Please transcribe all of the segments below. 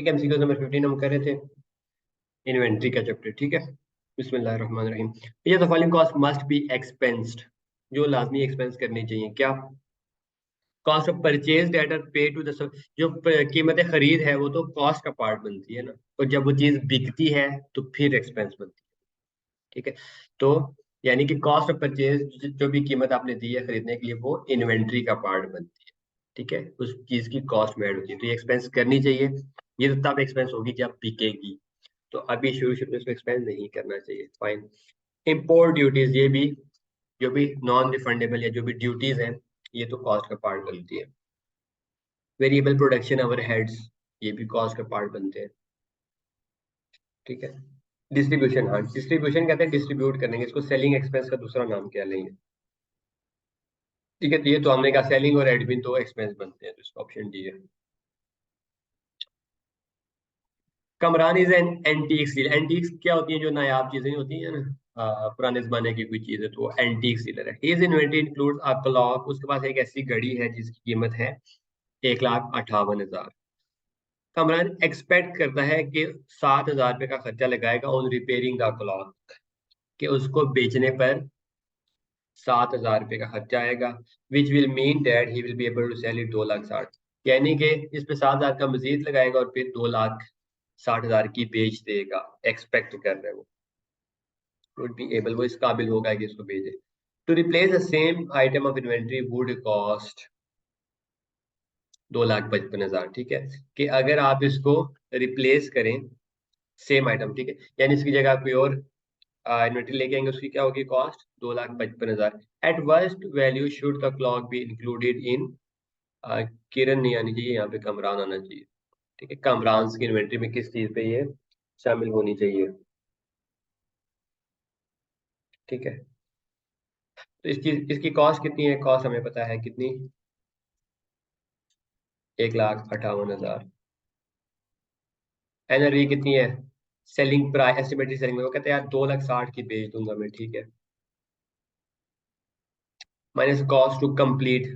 ठीक है, MCQ number 15 हम कर रहे थे इन्वेंट्री का चैप्टर। ठीक है, बिस्मिल्लाहिर्रहमानिर्रहीम। ये the following cost must be expensed, जो लाजमी एक्सपेंस करनी चाहिए। क्या? Cost of purchase at pay to the, जो कीमत खरीद है वो तो कॉस्ट का पार्ट बनती है ना, और जब वो चीज बिकती है तो फिर एक्सपेंस बनती है। ठीक है, तो यानी कि कॉस्ट ऑफ परचेज जो भी कीमत आपने दी है खरीदने के लिए वो इन्वेंट्री का पार्ट बनती है। ठीक है, उस चीज की कॉस्ट में ऐड होती है, तो ये एक्सपेंस करनी चाहिए। ये तो तब एक्सपेंस होगी जब बिकेगी, तो अभी शुरू शुरू में इसको एक्सपेंस नहीं करना चाहिए। फाइन। इम्पोर्ट ड्यूटीज, ये भी जो भी नॉन रिफंडेबल या जो भी ड्यूटीज हैं ये तो कॉस्ट का पार्ट बनती है। वेरिएबल प्रोडक्शन ओवर हेड्स, ये भी कॉस्ट का पार्ट बनते हैं। ठीक है, डिस्ट्रीब्यूशन, हाँ डिस्ट्रीब्यूशन कहते हैं डिस्ट्रीब्यूट करने के, इसको सेलिंग एक्सपेंस का दूसरा नाम क्या लेंगे। ठीक है, तो ये तो हमने कहा सेलिंग और एडमिन तो एक्सपेंस बनते हैं, तो इसका ऑप्शन डी है। Kamran is an antique dealer. Antiques क्या होती हैं? जो नायाब चीजें होती हैं ना, पुराने जमाने की कोई चीज है तो वो एंटीक डीलर है। His inventory includes a clock, उसके पास एक ऐसी घड़ी है जिसकी कीमत है 1,58,000। कमरान एक्सपेक्ट करता है कि 7,000 रुपये का खर्चा लगाएगा ऑन रिपेयरिंग द क्लॉक, कि उसको बेचने पर 7,000 रुपये का खर्चा आएगा, which will mean that he will be able to sell it 2,60,000। यानी कि इस पे 7,000 का मजीद लगाएगा और फिर 2,60,000 की बेच देगा। एक्सपेक्ट कर रहे हैं वो, वुड बी एबल, वो इस काबिल होगा कि इसको भेजे। To replace the same item of inventory would cost 2,55,000। ठीक है, कि अगर आप इसको रिप्लेस करें सेम आइटम, ठीक है, यानी इसकी जगह आप कोई और इन्वेंट्री लेके आएंगे, उसकी क्या होगी cost? 2,55,000। At worst value should the clock be included in, किरण नहीं आनी चाहिए यहाँ पे, कमरान आना चाहिए। ठीक है, कमरान की इन्वेंट्री में किस चीज पे ये शामिल होनी चाहिए। ठीक है, तो इस चीज इसकी कॉस्ट कितनी है? कॉस्ट हमें पता है कितनी, 1,58,000। एनआरवी कितनी है? सेलिंग प्राइस, एस्टिमेटेड सेलिंग में वो कहते हैं यार 2,60,000 की बेच दूंगा मैं। ठीक है, माइनस कॉस्ट टू कंप्लीट,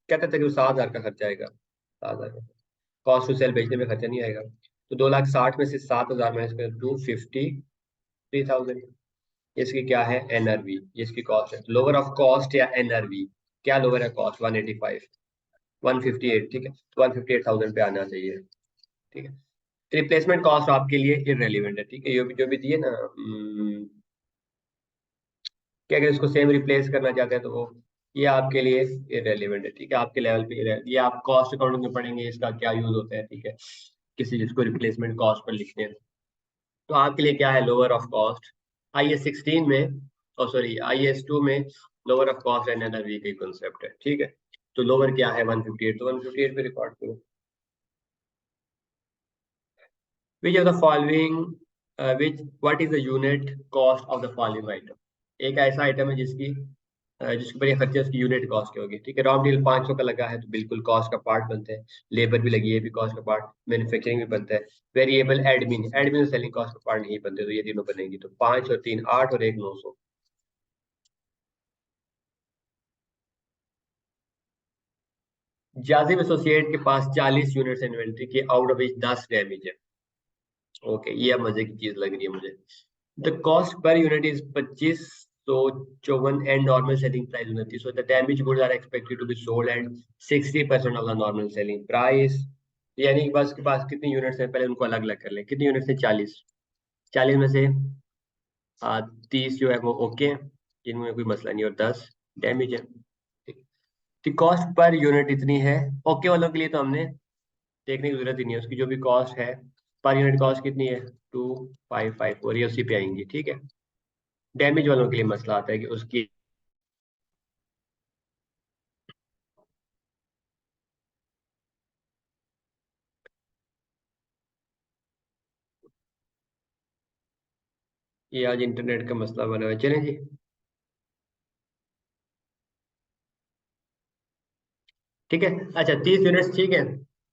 कहते थे कि 7,000 का खर्चा आएगा, 7,000 का कॉस्ट टू सेल, बेचने में खर्चा नहीं आएगा। तो 2,60,000 में से 7,000 माइनस कर 253,000। इसकी क्या है? एनआरवी, इसकी कॉस्ट है। लोअर ऑफ कॉस्ट या एनआरवी, क्या लोअर है? कॉस्ट 185, 158। ठीक है, 158,000 पे आना चाहिए। ठीक है, रिप्लेसमेंट कॉस्ट आपके लिए इररेलेवेंट है। ठीक है, जो भी दिए ना, कि अगर इसको सेम रिप्लेस करना चाहते हैं तो वो, ये आपके लिए इररेलेवेंट है। ठीक है, आपके लेवल पे ये आप कॉस्ट अकाउंटिंग में पढ़ेंगे इसका क्या यूज होता है। ठीक है, किसी जिसको रिप्लेसमेंट कॉस्ट पर लिखते हैं, तो आपके लिए क्या है? Lower of cost. IAS 16 में, और सॉरी IAS 2 में lower of cost and NRV का कॉन्सेप्ट है। ठीक है, तो लोअर क्या है? 158, तो 158 पे रिकॉर्ड करो। विच of the following, which what is the unit cost of the following item. एक ऐसा आइटम है जिसकी जिसके ऊपर ये खर्चे उसकी यूनिट कॉस्ट क्या होगी। ठीक है, रॉ मटेरियल 500 का लगा है तो बिल्कुल कॉस्ट का पार्ट बनता है। लेबर भी लगी है भी कॉस्ट का पार्ट, मैन्युफैक्चरिंग भी बनता है। Variable admin, admin selling cost का पार्ट नहीं बनते, तो ये तीनों बनेंगी। तो 5 और 3 8 और 1 900। जाजिम एसोसिएट के पास 40 यूनिट्स इन्वेंट्री की, आउट ऑफ विच 10 डैमेज है। ओके, ये अब मजे की चीज लग रही है मुझे। The cost per unit is 2554 and normal selling price 29, so the damage goods are expected to be sold at 60% of the normal selling price. यानी कि बस के पास कितनी यूनिट्स है, पहले उनको अलग अलग कर लें। कितनी यूनिट्स है? 40। 40 में से 30 जो है वो ओके है, जिनमें कोई मसला नहीं, और 10 डैमेज है। तो कॉस्ट पर यूनिट इतनी है। ओके वालों के लिए तो हमने देखने की जरूरत ही नहीं है, उसकी जो भी कॉस्ट है पर यूनिट कॉस्ट कितनी है? 2,554, ये उसी पे आएंगी। ठीक है, डैमेज वालों के लिए मसला आता है कि उसकी, ये आज इंटरनेट का मसला बना हुआ है। चलें जी, ठीक है। अच्छा, 30 यूनिट्स, ठीक है,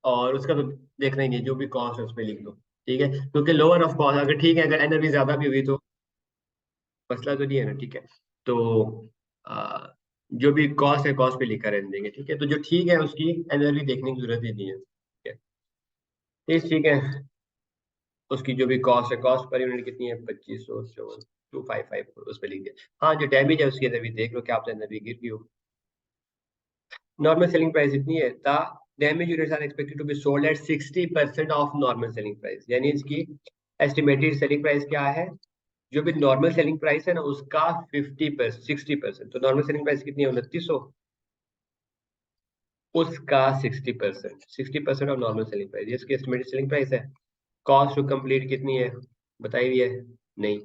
और उसका तो देखना ही नहीं, जो भी कॉस्ट है उस पर लिख दो। ठीक है, क्योंकि लोअर ऑफ कॉस्ट अगर, ठीक है, अगर एनर्जी ज्यादा भी हुई तो मसला तो नहीं है ना। ठीक है, तो आ, जो भी कॉस्ट है कॉस्ट पे लिखा रहने देंगे। ठीक है, तो जो ठीक है उसकी एनर्जी देखने की जरूरत ही नहीं है। ठीक है, ठीक है। उसकी जो भी कॉस्ट है, कॉस्ट पर यूनिट कितनी है 2554 उस पर लिख दिया। हाँ जो डैमेज है उसके अंदर भी देख लो क्या आपसे अंदर भी गिर गई हो। नॉर्मल सेलिंग प्राइस इतनी है, the damage units are expected to be sold at 60% of normal selling price, यानी इसकी एस्टिमेटेड सेलिंग प्राइस क्या है, जो भी नॉर्मल सेलिंग प्राइस है ना उसका 50% 60%, तो नॉर्मल सेलिंग प्राइस कितनी है 2900, उसका 60% ऑफ नॉर्मल सेलिंग प्राइस, ये इसकी एस्टिमेटेड सेलिंग प्राइस है। कॉस्ट टू कंप्लीट कितनी है बताई हुई है, नहीं।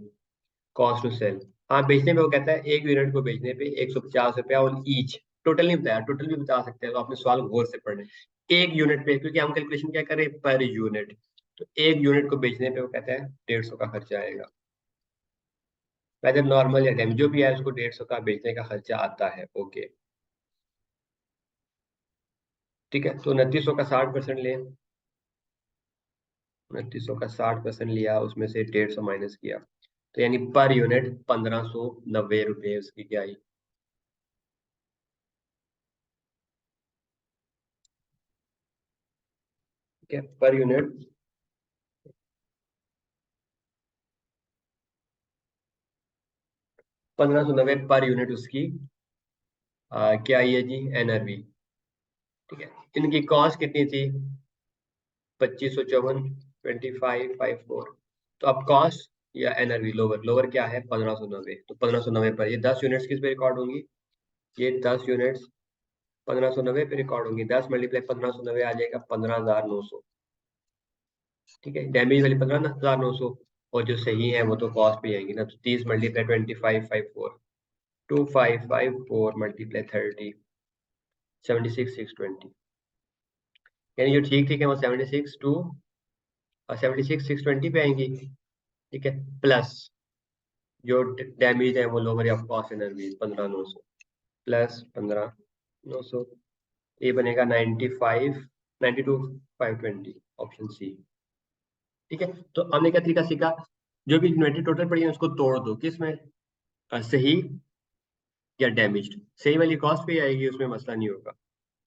कॉस्ट टू सेल, हाँ बेचने में वो कहता है एक यूनिट को बेचने पे 150 रुपया और ईच, टोटल नहीं बताया, टोटल भी बता सकते हैं तो आपने सवाल गौर से पढ़ना है। एक यूनिट पे, क्योंकि हम कैलकुलेशन क्या करें पर यूनिट, तो एक यूनिट को बेचने पे वो कहता है 150 का खर्चा आएगा, वैसे नॉर्मल या डैमेज जो भी है उसको 150 का बेचने का खर्चा आता है। ओके ठीक है, तो 2900 का 60% लें, 2900 का 60% लिया, उसमें से 150 माइनस किया, तो यानी पर यूनिट 1590 रुपये उसकी क्या आई। ठीक है, पर यूनिट 1590 पर यूनिट उसकी क्या आई है जी एनआरवी। ठीक है, इनकी कॉस्ट कितनी थी 2554, 2554, तो अब कॉस्ट या एनआरवी लोअर, लोअर क्या है 1590, तो 1590 पर ये 10 यूनिट्स किस पे रिकॉर्ड होंगी, ये 10 यूनिट्स 1590 पे रिकॉर्ड होंगी, 10 मल्टीप्लाई 1590 आ जाएगा 15900। ठीक है, डैमेज वाली 15900, और जो सही है वो तो कॉस्ट पे आएंगी ना, तो 30 मल्टीप्लाई 2554, 2554 मल्टीप्लाई 30, 76,620, यानी जो ठीक ठीक है वो 76 टू 76,620 पे आएंगी। ठीक है, प्लस जो डैमेज है वो lower of cost energy 15,900 plus 15,900, ये बनेगा 95 92,520, ऑप्शन सी। ठीक है, तो हमने क्या तरीका सीखा, जो भी इन्वेंटरी टोटल पड़ी है उसको तोड़ दो किस में, सही या डैमेज्ड, सही वाली कॉस्ट पे आएगी उसमें मसला नहीं होगा।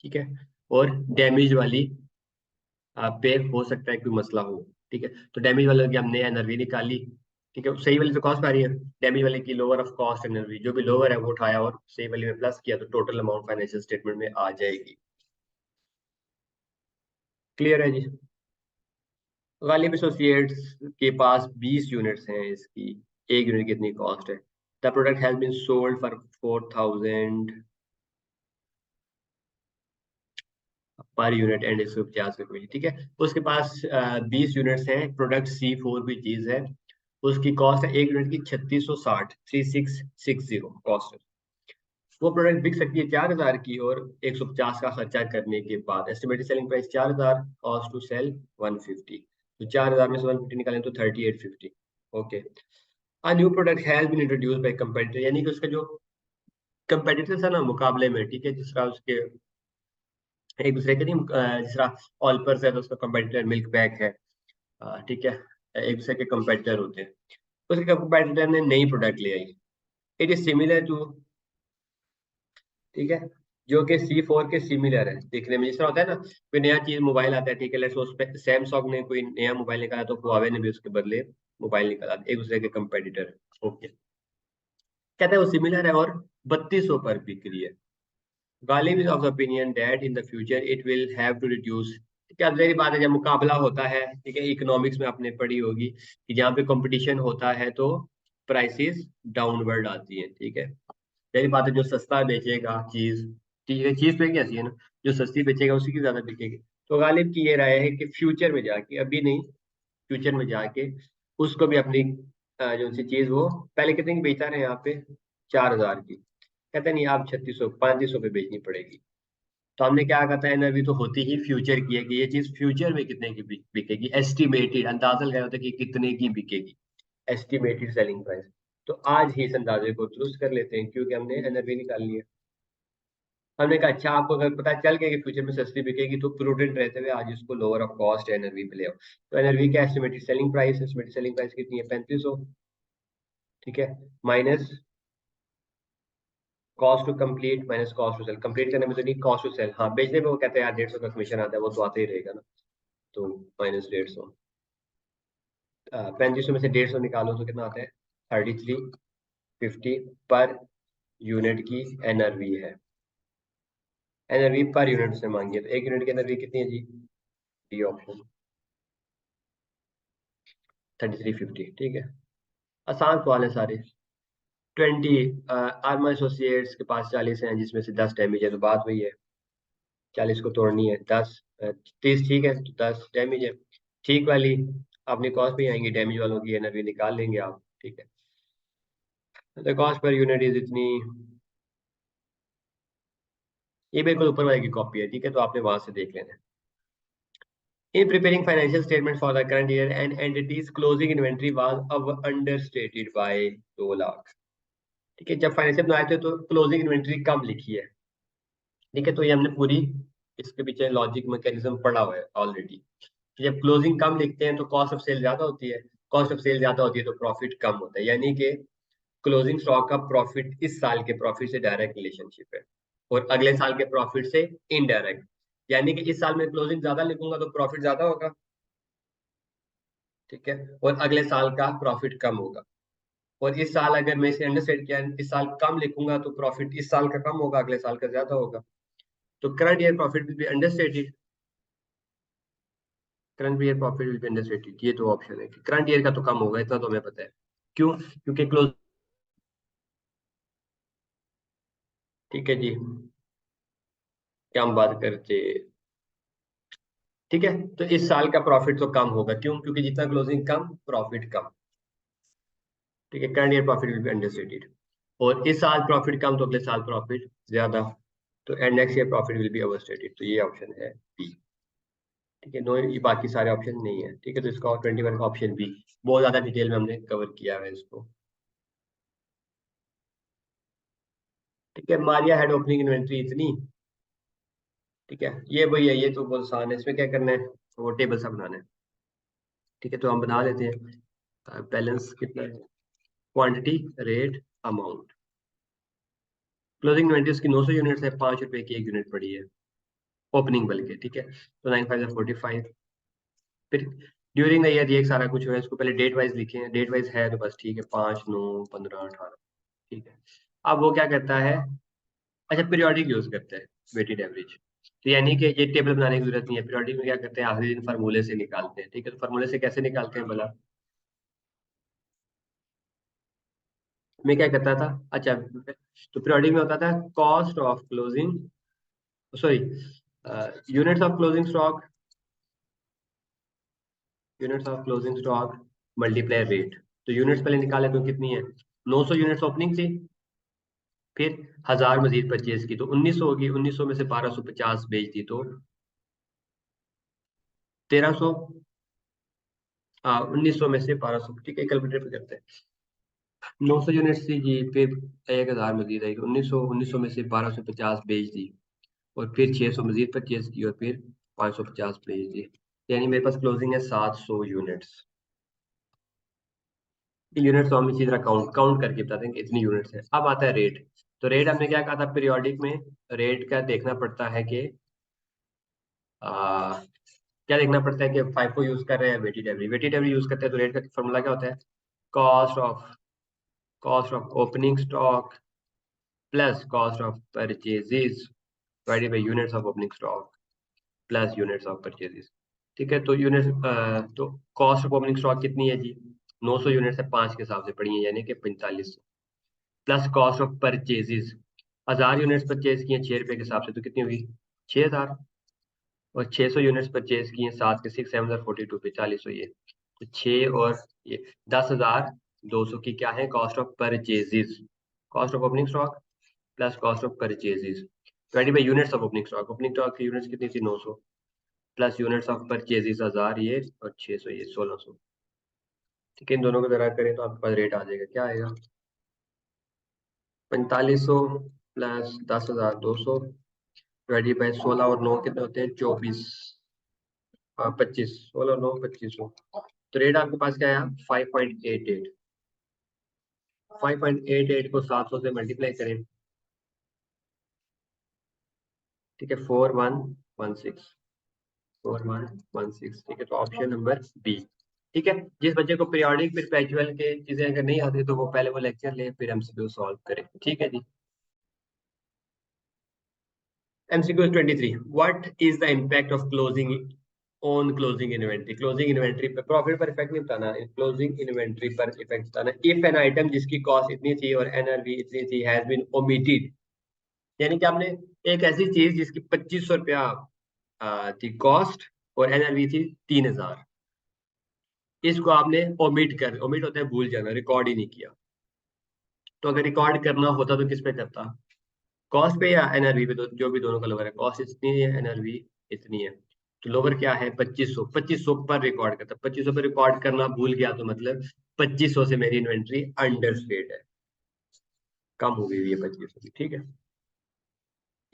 ठीक है, और डैमेज वाली पे हो सकता है कोई मसला हो। ठीक है, तो डैमेज वाले की हमने एनर्जी निकाली। ठीक है, सही वाली तो कॉस्ट आ रही है, डैमेज वाले की लोअर ऑफ कॉस्ट एनर्जी, जो भी लोअर है वो उठाया और सही वाली में प्लस किया, तो टोटल अमाउंट फाइनेंशियल स्टेटमेंट में आ जाएगी। क्लियर है जी। गालिब एसोसिएट्स के पास 20 यूनिट्स हैं, इसकी एक यूनिट की कितनी कॉस्ट है, the product has been sold for 4000 per unit and 150 रुपये। ठीक है, उसके पास 20 यूनिट्स हैं, प्रोडक्ट C4 भी चीज है, उसकी कॉस्ट है एक यूनिट की 3660, 3660 कॉस्ट है। वो प्रोडक्ट बिक सकती है 4000 की, और 150 का खर्चा करने के बाद estimated selling price 4000, cost to sell 150, तो 4000 में से 150 निकालें तो 3850। Okay, a new product has been introduce by competitor, यानी कि उसका जो कंपेटिटर्स है ना मुकाबले में, ठीक है, जिस तरह उसके एक दूसरे के नहीं, जिस तरह ऑलपर्स है तो उसका कंपेटिटर मिल्क बैग है, ठीक है, एक दूसरे के कंपेटिटर होते हैं, उसके कंपेटिटर ने नई प्रोडक्ट ले आई, इट इज सिमिलर टू, ठीक है, जो कि C4 के सिमिलर है देखने में, जिस तरह होता है ना कोई नया चीज मोबाइल आता है, ठीक है, लेट्स उस पे सैमसंग ने कोई नया मोबाइल निकाला तो हुआवे ने भी उसके बदले मोबाइल निकाला, एक दूसरे के कंपेटिटर है। ओके, कहता है वो सिमिलर है और 3200 पर बिक रही है। Ghalib is of the opinion that in the future it will have to reduce. क्या जाहिर बात है जब मुकाबला होता है, ठीक है, इकोनॉमिक्स में आपने पढ़ी होगी कि जहाँ पे कंपटीशन होता है तो प्राइसेस डाउनवर्ड आती है। ठीक है, पहली बात है जो सस्ता बेचेगा चीज, ठीक है, चीज तो एक ऐसी है ना, जो सस्ती बेचेगा उसी की ज्यादा बिकेगी। तो गालिब की ये राय है कि फ्यूचर में जाके, अभी नहीं, फ्यूचर में जाके उसको भी अपनी जो सी चीज वो पहले कितने की बेचा रहे हैं यहाँ पे 4000 की, कहते नहीं आप 3600 3500 पे बेचनी पड़ेगी। तो हमने क्या कहा था एनआरवी तो होती ही फ्यूचर की है कि ये चीज फ्यूचर में कितने की बिकेगी, एस्टिमेटेड अंदाजा लगाया होता है कि कितने की बिकेगी, एस्टिमेटेड सेलिंग प्राइस। तो आज ही इस अंदाजे को दुरुस्त कर लेते हैं क्योंकि हमने एनआरवी निकाल लिया। हमने कहा अच्छा आपको अगर पता चल गया कि फ्यूचर में सस्ती बिकेगी तो प्रूडेंट रहते हुए आज इसको लोअर ऑफ कॉस्ट एनआरवी पे ले आओ। तो एनआरवी का एस्टिमेटेड सेलिंग प्राइस कितनी है 3500, ठीक है, minus cost to complete minus cost to sell, complete करने में तो नहीं, कॉस्ट टू सेल, हाँ बेचने में वो कहते हैं यार 150 का कमीशन आता है, वो तो आते ही रहेगा ना, तो माइनस 150। 3500 में से 150 निकालो तो कितना आता है 3350 पर यूनिट की एनआरवी है। एनआरवी पर यूनिट से मांगी है, तो एक यूनिट की एनआरवी कितनी है जी? D option 3350। ठीक है, आसान सवाल है सारे। 20 आर्मा एसोसिएट्स के पास 40 हैं जिसमें से 10 डैमेज है, तो बात वही है 40 को तोड़नी है। 30 ठीक है, तो 10 डैमेज है। ठीक वाली अपनी कॉस्ट पे आएंगी, डैमेज वालों की एनआरवी निकाल लेंगे आप। ठीक है, the cost per unit is इतनी, ये बिल्कुल ऊपर वाले की कॉपी है। ठीक है, तो आपने वहां से देख लेना है। In preparing financial statement for the current year, an entity's closing inventory was understated by 2 lakh. ठीक है, जब फाइनेंशियल बनाए थे तो क्लोजिंग इन्वेंट्री कम लिखी है। ठीक है, तो ये हमने पूरी इसके पीछे लॉजिक मैकेनिज्म पढ़ा हुआ है ऑलरेडी। जब क्लोजिंग कम लिखते हैं तो कॉस्ट ऑफ सेल ज्यादा होती है, कॉस्ट ऑफ सेल ज्यादा होती है तो प्रॉफिट कम होता है, यानी कि क्लोजिंग स्टॉक का प्रॉफिट इस साल के प्रॉफिट से डायरेक्ट रिलेशनशिप है और अगले साल के प्रॉफिट से इनडायरेक्ट। यानी कि इस साल में क्लोजिंग ज्यादा लिखूंगा तो प्रॉफिट ज्यादा होगा। ठीक है, और अगले साल का प्रॉफिट कम होगा। और इस साल अगर मैं इसे अंडरस्टेट किया, इस साल कम लिखूंगा तो प्रॉफिट इस साल का कम होगा, अगले साल का ज्यादा होगा। तो current year profit will B understated, current year profit will B understated. ये तो ऑप्शन है कि करंट ईयर का तो कम होगा, इतना तो हमें पता है। क्यों? क्योंकि क्लोज। ठीक है जी, क्या हम बात करते। ठीक है, तो इस साल का प्रॉफिट तो कम होगा, क्यों? क्योंकि जितना क्लोजिंग कम प्रॉफिट कम। ठीक है, current year profit will B understated. और इस साल प्रॉफिट कम तो अगले साल प्रॉफिट ज्यादा, तो and next year profit will B overstated. तो ये ऑप्शन है बी। ठीक है, नो, ये बाकी सारे ऑप्शन नहीं है। ठीक है, तो इसका 21 का ऑप्शन बी। बहुत ज्यादा डिटेल में हमने कवर किया है इसको। ठीक है, मारिया हेड ओपनिंग इन्वेंट्री इतनी। ठीक है, ये वही है, ये तो बहुत आसान है। इसमें क्या करना है, वो टेबल सा बनाना है। ठीक है, तो हम बना लेते हैं। बैलेंस कितना है, quantity, rate, amount. Closing inventory उसकी 900 यूनिट्स है, 5 रुपए की एक यूनिट पड़ी है ओपनिंग बल्कि। ठीक है, तो 9 5 45। फिर ड्यूरिंग द ईयर ये सारा कुछ है, इसको पहले डेट वाइज लिखे हैं, डेट वाइज है तो बस ठीक है, 5 9 15 18। ठीक है, अब वो क्या करता है, अच्छा पीरियोडिक यूज करते हैं, वेटेड एवरेज। तो यानी कि ये टेबल बनाने की जरूरत नहीं है, पीरियोडिक में क्या करते हैं, आखिरी दिन फार्मूले से निकालते हैं। ठीक है, तो फार्मूले से कैसे निकालते हैं भला? मैं क्या करता था, अच्छा, तो पीरियोडिक में होता था cost of closing, sorry, units of closing stock, units of closing stock multiply rate. तो यूनिट्स पहले निकाले तो कितनी है, 900 यूनिट्स ओपनिंग थी, फिर 1000 मजीद परचेज की तो 1900 होगी, 1900 में से 1250 बेच दी तो 1300। हाँ, 1900 में से 1200, ठीक है, कैलकुलेटर पे करते हैं। 900 यूनिट्स थी जी, फिर 1000 मजीद आई, 1900 में से 1250 बेच दी, और फिर 600 मजीद परचेज की, और फिर 550 बेच दी। यानी मेरे पास क्लोजिंग है 700 यूनिट्स। यूनिट्स तो हम इसी तरह काउंट काउंट करके बताते हैं कि इतनी यूनिट्स है। अब आता है रेट। तो रेट हमने क्या कहा था पीरियोडिक में, रेट का देखना पड़ता है कि आ, क्या देखना पड़ता है कि फाइव को यूज कर रहे हैं, weighted average, weighted average use करते हैं, तो रेट का फॉर्मूला क्या होता है, cost of cost of opening stock plus cost of purchases divided by units of opening stock plus units of purchases. ठीक है, तो यूनिट, तो कॉस्ट ऑफ ओपनिंग स्टॉक कितनी है जी, 900 यूनिट से 5 के हिसाब से पड़ी है, यानी कि 45, plus cost of purchases, 1000 units purchase किए 6 रुपए के हिसाब से, तो कितनी हुई 6000, और 600 यूनिट्स परचेज किए 7 के 6 7 42 पे 40 हुई है। तो 6 और ये 10,200 की क्या है, cost of purchases, cost of opening stock plus cost of purchases divided by units of opening stock की यूनिट्स कितनी थी 900, प्लस यूनिट्स ऑफ परचेजेस 1000 ये, और 600 ये 1600। ठीक है, इन दोनों को जरा करें तो आपके पास रेट आ जाएगा, क्या आएगा, 4500 प्लस 10,200 डिवाइडेड बाय 16 और 9 कितने होते हैं 24, 25, 16 9 2500। तो रेट आपके पास क्या है 5.88। 5.88 को 700 से मल्टीप्लाई करें। ठीक है, 4116, 4116। ठीक है, तो ऑप्शन नंबर बी। ठीक है। जिस बच्चे को पीरियोडिक परपेचुअल के चीजें अगर नहीं आती तो वो पहले वो लेक्चर ले फिर एमसीक्यू सॉल्व करे, ठीक है जी। MCQ 23, what is the impact of closing on closing inventory. Closing inventory पे प्रॉफिट पर इफेक्ट नहीं बताना, क्लोजिंग इन्वेंट्री पर इफेक्ट बताना। इफ एन आइटम जिसकी कॉस्ट इतनी थी और एनआरवी इतनी थी हैज बीन ओमिटेड, यानी कि आपने एक ऐसी चीज जिसकी 2500 रुपया थी कॉस्ट और एनआरवी थी 3000, इसको आपने ओमिट कर, ओमिट होता है भूल जाना, रिकॉर्ड ही नहीं किया। तो अगर रिकॉर्ड करना होता तो किस पे करता, कॉस्ट पे या एनआरवी पे, तो जो भी दोनों का लोअर है, कॉस्ट इतनी है एनआरवी इतनी है, तो लोअर क्या है 2500, 2500 पर रिकॉर्ड करता, 2500 पर रिकॉर्ड करना भूल गया तो मतलब 2500 से मेरी इन्वेंट्री अंडरस्टेट है, कम हो गई है 2500 की, ठीक है।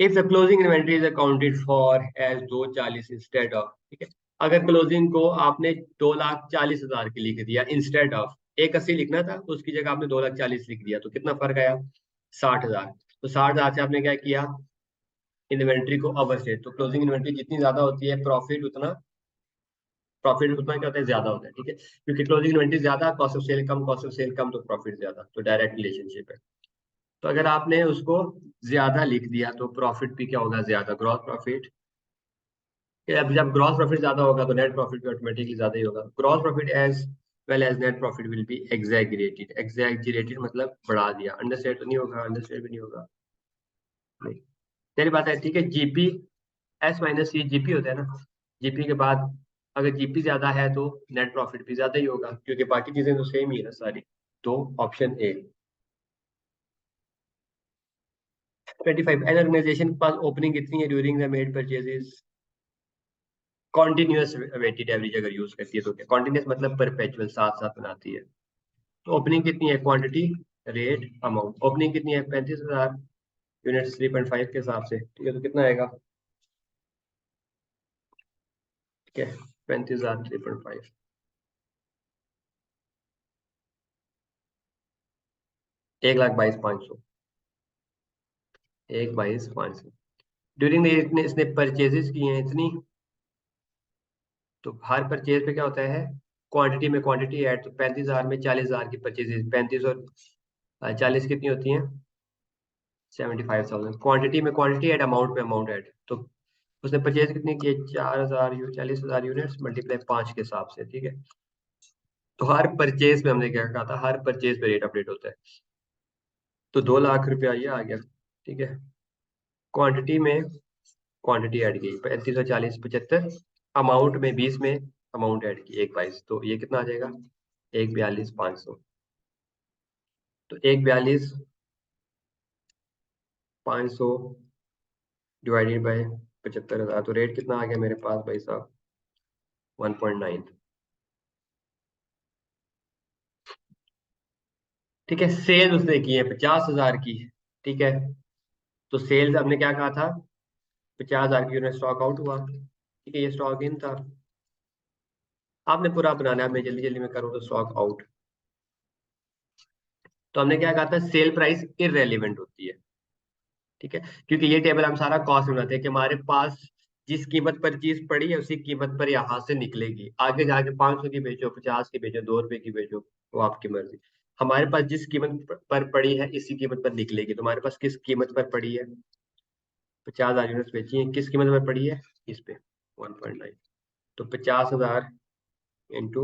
If the closing inventory is accounted for as 240 instead of, ठीक है, अगर क्लोजिंग को आपने 2,40,000 की लिख दिया इंस्टेड ऑफ 180 लिखना था, तो उसकी जगह आपने 2,40,000 लिख दिया, तो कितना फर्क आया 60,000। तो 60,000 से आपने क्या किया, इन्वेंट्री को ओवरस्टेट, तो क्लोजिंग इन्वेंट्री जितनी ज्यादा होती है प्रॉफिट उतना क्या होता है ज्यादा होता है, ठीक है, क्योंकि क्लोजिंग इन्वेंट्री ज्यादा, कॉस्ट ऑफ सेल कम, कॉस्ट ऑफ सेल कम तो प्रॉफिट ज्यादा, तो डायरेक्ट रिलेशनशिप है। तो अगर आपने उसको ज्यादा लिख दिया तो प्रॉफिट भी क्या होगा ज्यादा, ग्रॉस प्रॉफिट। अब जब ग्रॉस प्रॉफिट ज्यादा होगा तो नेट प्रॉफिट भी ऑटोमेटिकली ज्यादा ही होगा। Gross profit as well as net profit will be exaggerated, exaggerated मतलब बढ़ा दिया, अंडरस्टैंड तो नहीं होगा, अंडरस्टैंड भी नहीं होगा, नहीं, तेरी बात है, ठीक है। जीपी एस माइनस सी जीपी होता है ना, जीपी के बाद अगर जीपी ज्यादा है तो नेट प्रॉफिट भी ज्यादा ही होगा, क्योंकि बाकी चीजें तो सेम ही है ना सारी। तो ऑप्शन ए। 25, एन ऑर्गेनाइजेशन के पास ओपनिंग कितनी है during the made purchases, continuous weighted average अगर यूज करती है तो क्या, कॉन्टिन्यूअस मतलब परपेचुअल साथ साथ बनाती है। तो ओपनिंग कितनी है, क्वांटिटी रेट अमाउंट, ओपनिंग कितनी है 35,000 यूनिट्स 3.5 के हिसाब से, ठीक है, तो कितना आएगा, ठीक है, 35,000 3.5, 1,22,500, 1,22,500 ड्यूरिंग इसने इसने परचेजेस किए हैं इतनी, तो हर परचेज पे क्या होता है, क्वांटिटी में क्वांटिटी ऐड, तो 35,000 में 40,000 की परचेजेस, 35 और 40 कितनी होती हैं 75,000, क्वांटिटी में क्वांटिटी ऐड, अमाउंट में अमाउंट ऐड, तो उसने परचेज कितनी की है 4,000 40,000 यूनिट्स मल्टीप्लाई 5 के हिसाब से, ठीक है। तो हर परचेज पे हमने क्या कहा था, हर परचेज पे रेट अपडेट होता है, तो 2 लाख रुपया ये आ गया, ठीक है। क्वांटिटी में क्वांटिटी ऐड की 3540 75, अमाउंट में 20 में अमाउंट ऐड की 1,22, तो ये कितना आ जाएगा 1,42,500, तो 1,42,500 डिवाइडेड बाय 75,000, तो रेट कितना आ गया मेरे पास भाई साहब 1.9, ठीक है। सेल उसने की है 50,000 की, ठीक है, तो सेल्स हमने क्या कहा था 50,000 की यूनिट स्टॉक आउट हुआ, ठीक है, ये स्टॉक इन था, आपने पूरा बनाना है, मैं जल्दी जल्दी में करूँ तो स्टॉक आउट, तो हमने क्या कहा था सेल प्राइस इररेलेवेंट होती है, ठीक है, क्योंकि ये टेबल हम सारा कॉस्ट बनाते हैं कि हमारे पास जिस कीमत पर चीज पड़ी है उसी कीमत पर यहाँ से निकलेगी, आगे जाके 500 की बेचो 50 की बेचो 2 रुपए की बेचो वो आपकी मर्जी, हमारे पास जिस कीमत पर पड़ी है इसी कीमत पर निकलेगी, तो हमारे पास किस कीमत पर पड़ी है 50,000 यूनिट्स बेची है, किस कीमत पर पड़ी है इस पे 1.9, तो 50,000 इंटू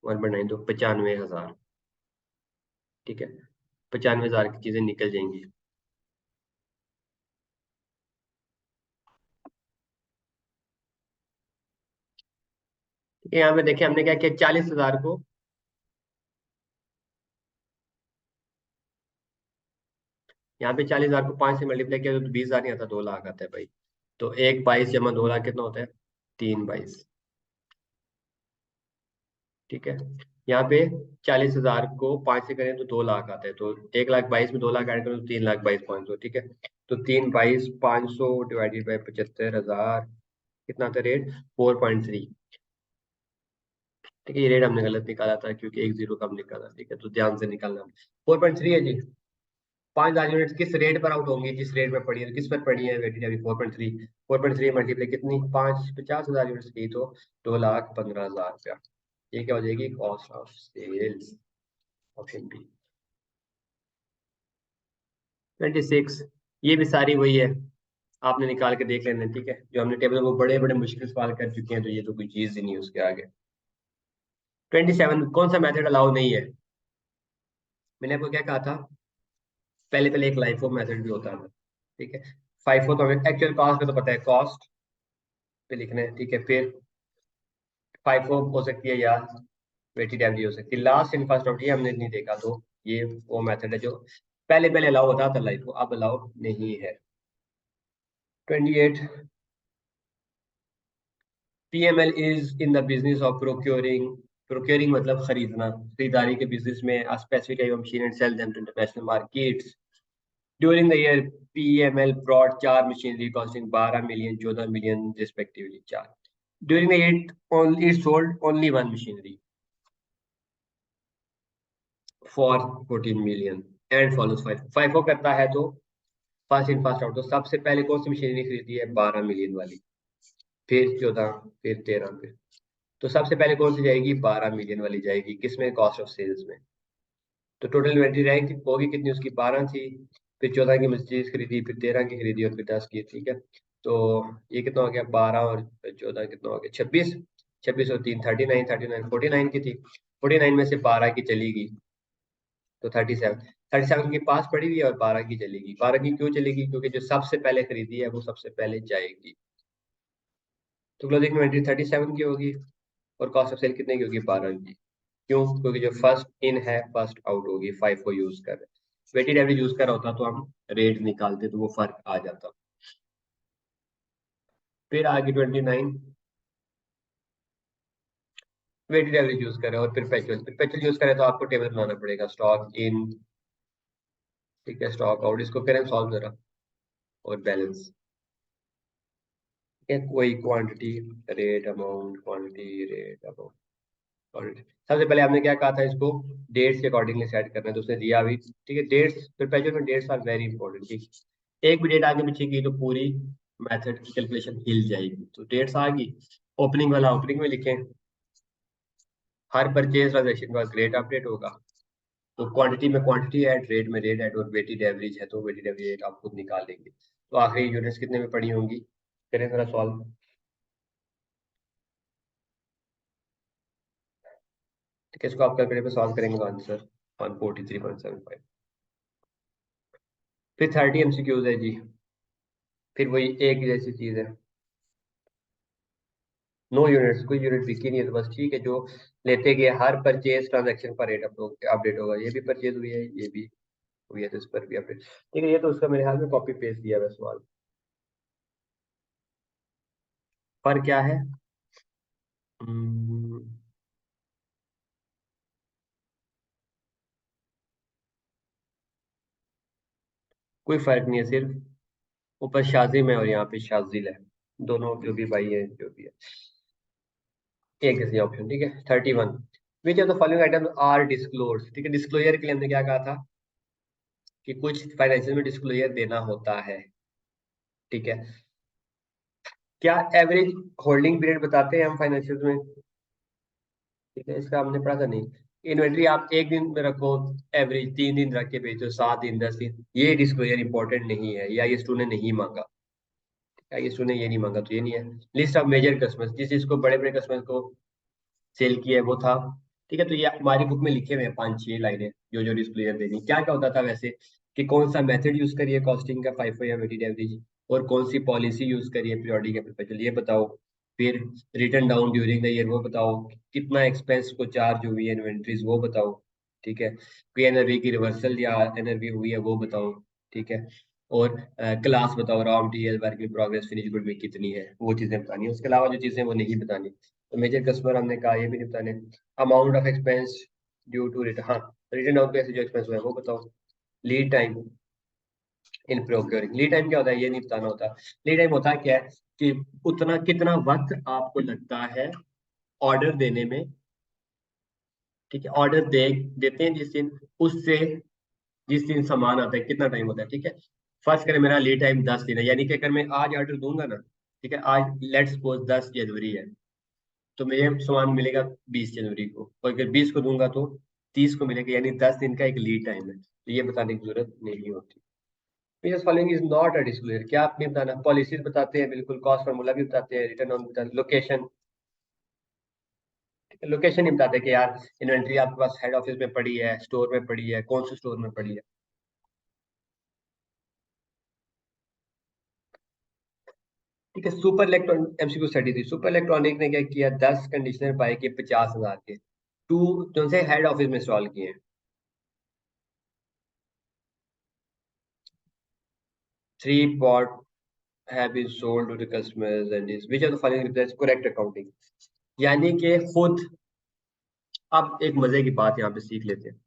1.9 तो 95,000, ठीक है, 95,000 की चीजें निकल जाएंगी। ठीक है, यहाँ पे देखिए हमने क्या किया 40,000 को, यहाँ पे 40,000 को 5 से मल्टीप्लाई किया तो 20,000 नहीं आता 2 लाख आता है भाई, तो 1,22 जमा 2 लाख कितना होता है 3,22, ठीक है। यहाँ पे 40,000 को 5 से करें तो 2 लाख आता है, तो 1,22,000 में 2 लाख ऐड करें तो 3,22,500, ठीक है, तो 3,22,500 डिवाइडेड बाई 75,000 कितना आता है रेट 4.3, ठीक है, ये रेट हमने गलत निकाला था क्योंकि एक जीरो कम निकाला, ठीक है, तो ध्यान से निकालना, 4.3 है जी। 5,000 यूनिट किस रेट पर आउट होंगी, जिस रेट पर पड़ी है, किस पर पड़ी है वेटेड अभी 4.3, 4.3 मल्टीप्लाई कितनी 5 50,000 यूनिट्स की, तो 2,15,000 रुपया, ये क्या हो जाएगी, cost of sales, option B. 26, ये भी सारी वही है, आपने निकाल के देख लेना, ठीक है। जो हमने टेबल वो बड़े बड़े मुश्किल सवाल कर चुके हैं, तो ये तो कोई चीज ही नहीं है उसके आगे। 27, कौन सा मेथड अलाउ नहीं है? मैंने आपको क्या कहा था, पहले पहले एक लाइफो मेथड भी होता था, ठीक है। फाइफो तो हमें एक्चुअल कॉस्ट का तो पता है, कॉस्ट पे लिखना है, ठीक है। फिर फाइफो हो सकती है या वेटेड एवरेज हो सकती है। लास्ट इन फर्स्ट आउट ये हमने नहीं देखा, तो ये वो मेथड है जो पहले पहले अलाउ होता था लाइफो, अब अलाउ नहीं है। 28, PML is in the business of procuring, procuring मतलब खरीदना, खरीदारी के बिजनेस में a specific type of machine and sell them to international markets. During the year, PML brought 4 machinery costing 12 million, 14 million respectively. 4. During the year, it sold only one machinery for 14 million and follows 5. 5 को करता है तो first in first out, तो सबसे पहले कौन सी machinery खरीदी है, 12 मिलियन वाली, फिर 14, फिर 13, फिर तो सबसे पहले कौन सी जाएगी, 12 मिलियन वाली जाएगी, किसमें, कॉस्ट ऑफ सेल्स में। तो टोटल इन्वेंट्री रैंक होगी कितनी, उसकी 12 थी, फिर 14 की मर्सिडीज खरीदी, फिर 13 की खरीदी और फिर 10 की, ठीक है। तो ये कितना हो गया, 12 और 14 कितना हो गया, 26, 26 और 3 39, 39 49 की थी, 49 में से 12 की चली गई तो 37, 37 के पास पड़ी हुई है और 12 की चलेगी। 12 की क्यों चलेगी, क्योंकि जो सबसे पहले खरीदी है वो सबसे पहले जाएगी। तो क्लोजिंग इन्वेंट्री 37 की होगी और कॉस्ट ऑफ सेल कितने की होगी, 12 की। क्यों, क्योंकि जो फर्स्ट इन है फर्स्ट आउट होगी, 5 को यूज कर रहे हैं। वेटेड एवरेज यूज कर रहा होता तो हम रेट निकालते तो वो फर्क आ जाता। फिर आगे 29, वेटेड एवरेज यूज करें और परपेचुअल यूज करें तो आपको टेबल बनाना पड़ेगा, स्टॉक इन, ठीक है, स्टॉक आउट, इसको करें सॉल्व जरा, और बैलेंस, कोई quantity, rate amount, quantity rate amount, quantity. सबसे पहले आपने क्या कहा था, इसको डेट्स के अकॉर्डिंगली सेट करना है, तो उसने दिया भी, ठीक है। डेट्स परपेचुअल में डेट्स आर वेरी इंपॉर्टेंट, ठीक। एक भी डेट आगे पीछे की तो पूरी मेथड की कैलकुलेशन हिल जाएगी। तो डेट्स आ गई, ओपनिंग वाला ओपनिंग में लिखें, हर परचेज ट्रांजेक्शन का ग्रेड अपडेट होगा, तो क्वांटिटी में क्वांटिटी ऐड, रेट में रेट ऐड, और वेटेड एवरेज है तो वेटेड एवरेज आप खुद निकाल लेंगे। तो आखिरी यूनिट्स कितने में पड़ी होंगी, करें थोड़ा सॉल्व। ठीक है, इसको आप कैलकुलेटर पे सॉल्व करेंगे तो आंसर 143.75। फिर 30 MCQs है जी, फिर वही एक जैसी चीज है, नो यूनिट्स, कोई यूनिट बिकी नहीं है, तो बस ठीक है, जो लेते गए हर परचेज ट्रांजैक्शन पर रेट अपडेट होगा। ये भी परचेज हुई है, ये भी हुई है, तो इस पर भी अपडेट, ठीक है। ये तो उसका मेरे ख्याल में कॉपी पेस्ट दिया हुआ है सवाल। पर क्या है, हम्म, कोई फर्क नहीं है, सिर्फ ऊपर शाजिम है और यहाँ पे शाजिल है, दोनों जो भी भाई है जो भी है, एक जैसी ऑप्शन, ठीक है। 31, which of the following item are disclose, ठीक है। डिस्क्लोजर के लिए हमने क्या कहा था कि कुछ फाइनेंशियल में डिस्क्लोजर देना होता है, ठीक है। क्या एवरेज होल्डिंग पीरियड बताते हैं हम फाइनेंशियल में, ठीक है, इसका हमने पढ़ा था नहीं। इन्वेंट्री आप एक दिन में रखो, एवरेज 3 दिन रख के बेचो, 7 दिन, 10 दिन, ये डिस्क्लोजर इंपॉर्टेंट नहीं है, या ये स्टूडेंट ने नहीं मांगा, या ये स्टूडेंट ने ये नहीं मांगा तो ये नहीं है। लिस्ट ऑफ मेजर कस्टमर्स, जिस जिसको बड़े बड़े कस्टमर्स को सेल किया है वो था, ठीक है। तो ये हमारी बुक में लिखे हुए हैं 5-6 लाइनें, जो जो डिस्क्लोजर देनी, क्या क्या होता था वैसे, कि कौन सा मेथड यूज करिए कॉस्टिंग का, फाइफो या वेटेड एवरेज, और कौन सी पॉलिसी यूज करिए, पीरियोडिक या परपेचुअल, ये बताओ। फिर return down during the year वो बताओ, कितना एक्सपेंस को चार्ज हुई है इन्वेंट्रीज वो बताओ, ठीक है। कोई एनआरवी की रिवर्सल या एनआरवी हुई है वो बताओ, ठीक है। और क्लास बताओ, raw material, work in progress, finish good में कितनी है, वो चीजें बतानी है। उसके अलावा जो चीजें वो नहीं बतानी। तो मेजर कस्टमर हमने कहा ये भी नहीं बताने। Amount of expense due to return, हाँ, रिटर्न डाउन पे ऐसे जो एक्सपेंस हुआ है वो बताओ। Lead time in procuring, lead time क्या होता है ये नहीं बताना होता। लीड टाइम होता है क्या है, कि उतना कितना वक्त आपको लगता है ऑर्डर देने में, ठीक है। ऑर्डर दे देते हैं जिस दिन, उससे जिस दिन सामान आता है कितना टाइम होता है, ठीक है। फर्स्ट करें मेरा लीड टाइम 10 दिन है, यानी कि अगर मैं आज ऑर्डर दूंगा ना, ठीक है, आज लेट्स सपोज 10 जनवरी है, तो मुझे सामान मिलेगा 20 जनवरी को, और अगर 20 को दूंगा तो 30 को मिलेगा, यानी 10 दिन का एक लीड टाइम है, तो ये बताने की जरूरत नहीं होती। Business following is not a disclosure, क्या आप नहीं बताना, पॉलिसीज बताते हैं बिल्कुल, कॉस्ट फार्मूला भी बताते हैं, रिटर्न ऑन बताते हैं, लोकेशन, लोकेशन ही बताते हैं कि यार इन्वेंट्री आपके पास हेड ऑफिस में पड़ी है, स्टोर में पड़ी है, कौन से स्टोर में पड़ी है। ठीक है, सुपर इलेक्ट्रॉन एमसीक्यू स्टडी थी, सुपर इलेक्ट्रॉनिक ने क्या किया, 10 कंडीशनर पाए कि 50,000 के, टू जो से हेड ऑफिस में इंस्टॉल किए हैं, 3 pot have been sold to the customers and is which of the following represents correct accounting, यानी कि खुद, अब एक मजे की बात यहाँ पे सीख लेते हैं,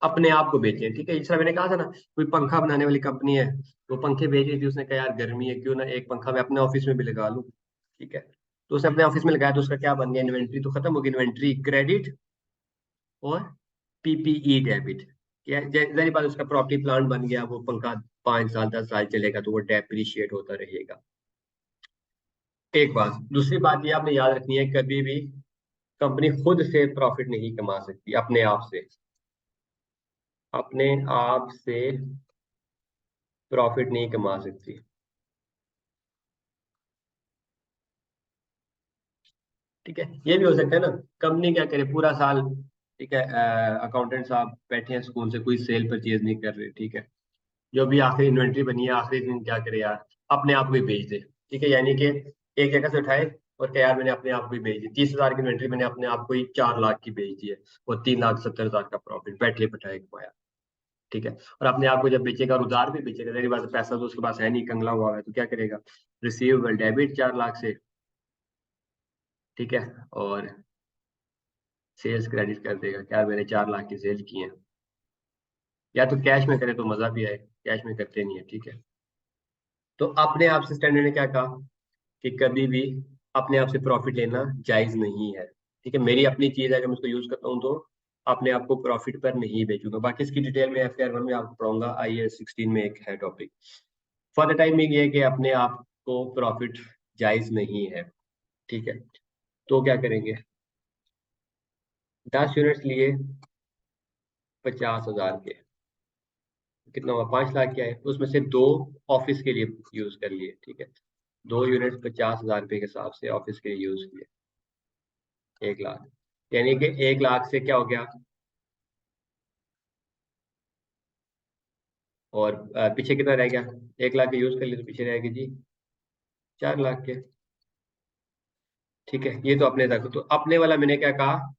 अपने आप को बेचें। ठीक है, जिस तरह मैंने कहा था ना, कोई पंखा बनाने वाली कंपनी है, वो पंखे बेच रही थी, उसने कहा यार गर्मी है, क्यों ना एक पंखा मैं अपने ऑफिस में भी लगा लूं। ठीक है, तो उसने अपने ऑफिस में लगाया, तो उसका क्या बन गया, इन्वेंट्री तो खत्म हो गई, इन्वेंट्री क्रेडिट और पीपीई डेबिट। जाहिर बात, उसका प्रॉपर्टी प्लांट बन गया, वो पंखा 5 साल 10 साल चलेगा, तो वो डेप्रिशिएट होता रहेगा। एक बात, दूसरी बात ये आपने याद रखनी है, कभी भी कंपनी खुद से प्रॉफिट नहीं कमा सकती, अपने आप से, अपने आप से प्रॉफिट नहीं कमा सकती। ठीक है, ये भी हो सकता है ना, कंपनी क्या करे पूरा साल, ठीक है, अकाउंटेंट साहब बैठे हैं सुकून से, कोई सेल परचेज नहीं कर रहे, ठीक है, जो भी आखिरी इन्वेंट्री बनी है आखिरी दिन क्या करे यार, अपने आप को ही बेच दे। ठीक है, यानी कि एक जगह से उठाए और क्या यार मैंने अपने आप को ही बेच दी, 30,000 की इन्वेंट्री मैंने अपने आप को ही 4 लाख की बेच दी है, और 3,70,000 का प्रॉफिट बैठे बैठाए कमाया। ठीक है, और अपने आप को जब बेचेगा और उधार भी बेचेगा, तेरी बात, पैसा तो उसके पास है नहीं, कंगला हुआ है, तो क्या करेगा, रिसीवेबल डेबिट 4 लाख से, ठीक है, और सेल्स क्रेडिट कर देगा, क्या मैंने 4 लाख की सेल की है। या तो कैश में करे तो मजा भी आए, कैश में करते नहीं है। ठीक है, तो अपने आप से स्टैंडर्ड ने क्या कहा कि कभी भी अपने आप से प्रॉफिट लेना जायज नहीं है। ठीक है, मेरी अपनी चीज है, अगर मैं उसको यूज करता हूँ तो अपने आप को प्रॉफिट पर नहीं बेचूंगा। बाकी इसकी डिटेल में FAR 1 में आपको पढ़ाऊंगा, IAS 16 में एक है टॉपिक। फॉर द टाइमिंग ये कि अपने आप को प्रॉफिट जायज नहीं है। ठीक है, तो क्या करेंगे, 10 यूनिट्स लिए 50,000 के, कितना हुआ, 5 लाख के आए, तो उसमें से दो ऑफिस के लिए यूज कर लिए। ठीक है, 2 यूनिट 50,000 रुपये के हिसाब से ऑफिस के लिए यूज किए, 1 लाख, यानी कि 1 लाख से क्या हो गया, और पीछे कितना रह गया, 1 लाख के यूज कर लिए तो पीछे रहेगी जी 4 लाख के। ठीक है, ये तो अपने तक, तो अपने वाला मैंने क्या कहा,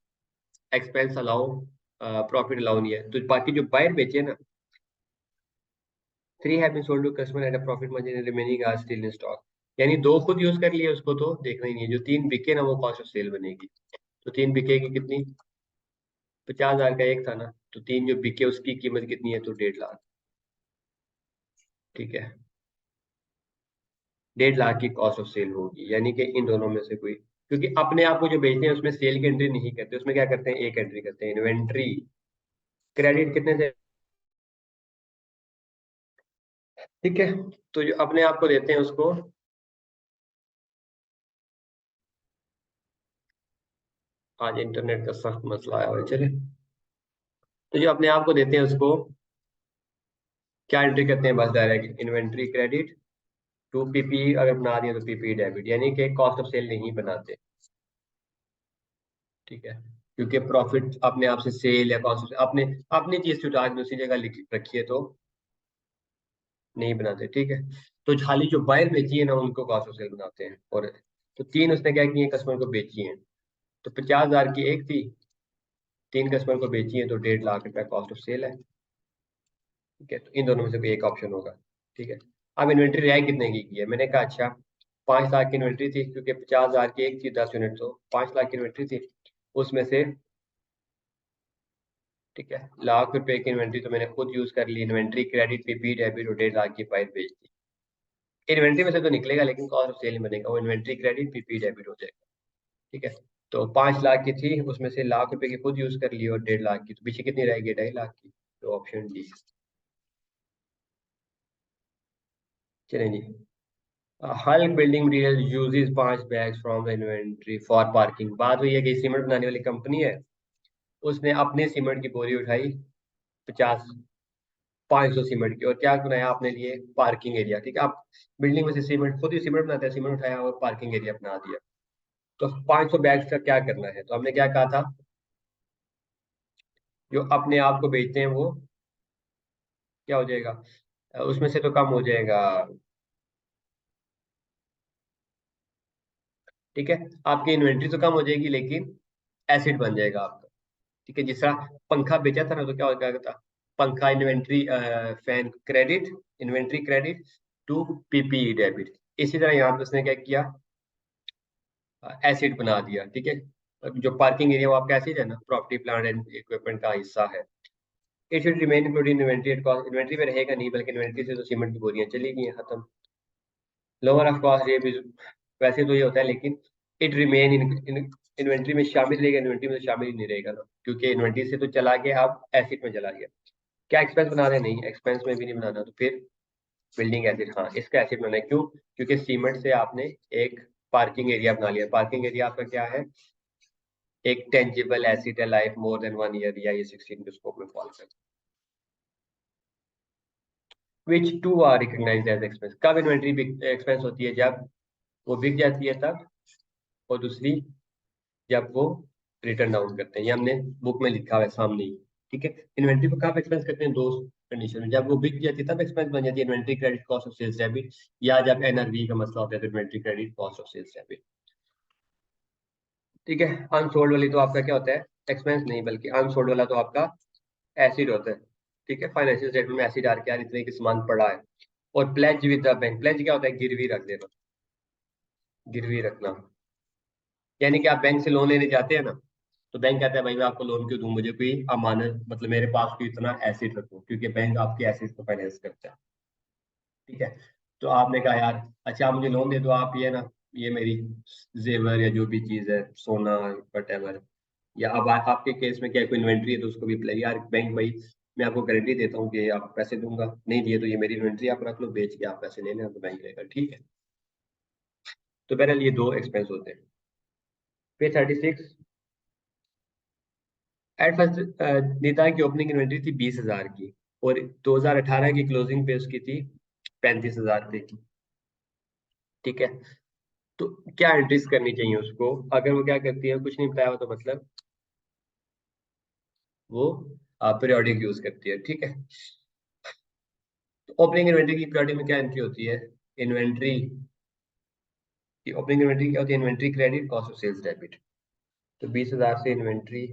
एक्सपेंस अलाउ, प्रॉफिट अलाउ नहीं है, तो बाकी जो बाहर बेचे ना, 3 have been sold to customer at a profit margin, remaining are still in stock, यानी 2 खुद यूज कर लिए, उसको तो देखना ही नहीं है, जो 3 बिके ना वो कॉस्ट ऑफ सेल बनेगी। तो 3 बिकेगी कितनी, 50,000 का एक था ना, तो 3 जो बिके उसकी कीमत कितनी है, तो 1.5 लाख। ठीक है, 1.5 लाख की कॉस्ट ऑफ सेल होगी, यानी कि इन दोनों में से कोई, क्योंकि अपने आप को जो बेचते हैं उसमें सेल की एंट्री नहीं करते, उसमें क्या करते हैं, एक एंट्री करते हैं, इन्वेंट्री क्रेडिट कितने से। ठीक है, तो जो अपने आप को देते हैं उसको, आज इंटरनेट का सख्त मसला आया हुआ है, चले, तो जो अपने आप को देते हैं उसको क्या एंट्री करते हैं, बस direct inventory credit, to PP अगर बना दिया तो पीपी डेबिट, यानी कि कॉस्ट ऑफ सेल नहीं बनाते। ठीक है, क्योंकि प्रॉफिट अपने आप से सेल या कॉस्ट ऑफ अपने अपनी चीज से उठा के दूसरी जगह लिख रखिए तो नहीं बनाते। ठीक है, तो खाली जो बायर बेची है ना उनको कॉस्ट ऑफ सेल बनाते हैं। और तो 3 उसने क्या किए, कस्टमर को बेची है, तो 50,000 की एक थी, 3 कस्टमर को बेची है, तो 1.5 लाख रुपया कॉस्ट ऑफ सेल है। ठीक है, तो इन दोनों में से कोई एक ऑप्शन होगा। ठीक है, अब इन्वेंट्री रिहाई कितने की है, मैंने कहा अच्छा 5 लाख की इन्वेंट्री थी, क्योंकि 50,000 की एक थी, 10 यूनिट, तो 5 लाख की इन्वेंट्री थी, उसमें से, ठीक है, लाख रुपए की इन्वेंट्री तो मैंने खुद यूज कर ली, इन्वेंट्री क्रेडिट पे डेबिट और 1.5 लाख की प्राइस बेच दी। इन्वेंट्री में से तो निकलेगा, लेकिन कॉस्ट ऑफ सेल नहीं बनेगा, वो इन्वेंट्री क्रेडिट पीपी डेबिट हो जाएगा। ठीक है, तो 5 लाख की थी, उसमें से लाख रुपए की खुद यूज कर ली, और 1.5 लाख की, तो पीछे कितनी रहेगी, 2.5 लाख की, तो ऑप्शन डी। चलें जी, Hulk building material uses 5 bags from the inventory for parking. बात हुई है कि सीमेंट बनाने वाली कंपनी है, उसने अपने सीमेंट की बोरी उठाई 50 500 सीमेंट की, और क्या बनाया अपने लिए पार्किंग एरिया। ठीक है, आप बिल्डिंग में से सीमेंट, खुद ही सीमेंट बनाते हैं, सीमेंट उठाया और पार्किंग एरिया बना दिया। तो 500 बैग्स का क्या करना है, तो हमने क्या कहा था, जो अपने आप को बेचते हैं वो क्या हो जाएगा, उसमें से तो कम हो जाएगा। ठीक है, आपकी इन्वेंट्री तो कम हो जाएगी लेकिन एसिड बन जाएगा आपका। ठीक है, जिस तरह पंखा बेचा था ना, तो क्या हो गया था, पंखा inventory, fan credit, inventory credit to PPE debit. इसी तरह यहाँ पे उसने क्या किया, एसिड बना दिया। ठीक है, जो पार्किंग एरिया वो आपका एसिड है ना, प्रॉपर्टी प्लांट एंड इक्विपमेंट का हिस्सा है। It should remain including inventory at cost, inventory में रहेगा नहीं, बल्कि इन्वेंट्री से तो सीमेंट की बोरियां चली गई हैं, खत्म। लोअर ऑफ कॉस्ट, ये भी वैसे तो ये होता है, लेकिन इट रिमेन इन इन्वेंट्री में शामिल रहेगा, इन्वेंट्री में तो शामिल ही नहीं रहेगा ना, क्योंकि इन्वेंट्री से तो चला गया, अब एसिड में चला गया। क्या एक्सपेंस बना रहे, नहीं एक्सपेंस में भी नहीं बनाना, तो फिर बिल्डिंग एसिड, हाँ इसका एसिड बनाना है। क्यों, क्योंकि सीमेंट से आपने एक पार्किंग एरिया बना लिया। पार्किंग एरिया आपका क्या है, एक टेंजिबल एसिड है, लाइफ मोर देन 1 ईयर, या ये 16 के स्कोप में फॉल करता है। Which two are recognised as expense. कब इन्वेंट्री एक्सपेंस होती है, जब वो बिक जाती है तब, और दूसरी जब वो रिटर्न डाउन करते हैं। ये हमने बुक में लिखा हुआ है सामने ही। ठीक है, इन्वेंट्री को कब एक्सपेंस करते हैं, दो कंडीशन में, जब वो बिक जाती है तब एक्सपेंस बन जाती है, inventory credit cost of sales debit, या जब एनआरवी का मसला होता है तो inventory credit cost of sales debit. ठीक है, अनसोल्ड वाली तो आपका क्या होता है, एक्सपेंस नहीं, बल्कि अनसोल्ड वाला तो आपका एसिड होता है। ठीक है, फाइनेंशियल स्टेटमेंट में एसिड आर के यार इतने की सामान पड़ा है। और pledge with the bank, pledge क्या होता है, गिरवी रख देना, गिरवी रखना। यानी कि आप बैंक से लोन लेने जाते हैं ना, तो बैंक कहता है भाई मैं आपको लोन क्यों दूं, मुझे कोई अमानत, मतलब मेरे पास कोई इतना एसिड रखो, क्योंकि बैंक आपके एसिड को फाइनेंस करता है। ठीक है, तो आपने कहा यार अच्छा आप मुझे लोन दे दो, आप ये ना, ये मेरी जेवर या जो भी चीज है, सोना वटेवर, या अब आपके केस में क्या कोई इन्वेंट्री है तो उसको भी यार बैंक भाई मैं आपको गारंटी देता हूँ कि आप पैसे दूंगा, नहीं दिए तो ये मेरी इन्वेंट्री आप रख लो, बेच के आप पैसे ले लें, तो बैंक लेगा। ठीक है, तो बहरहाल ये दो एक्सपेंस होते हैं। फिर 36, एट फर्स्ट निता की ओपनिंग इन्वेंट्री थी 20,000 की, और 2018 की क्लोजिंग पे उसकी थी 35,000 रुपये की। ठीक है, तो क्या एंट्रीज करनी चाहिए उसको, अगर वो क्या करती है, कुछ नहीं बताया हो तो मतलब वो पीरियोडिक यूज करती है। ठीक है, तो ओपनिंग इन्वेंट्री की पीरियोडिक में क्या एंट्री होती है, इन्वेंट्री की ओपनिंग इन्वेंट्री क्या होती है, inventory credit cost of sales debit. तो 20,000 से inventory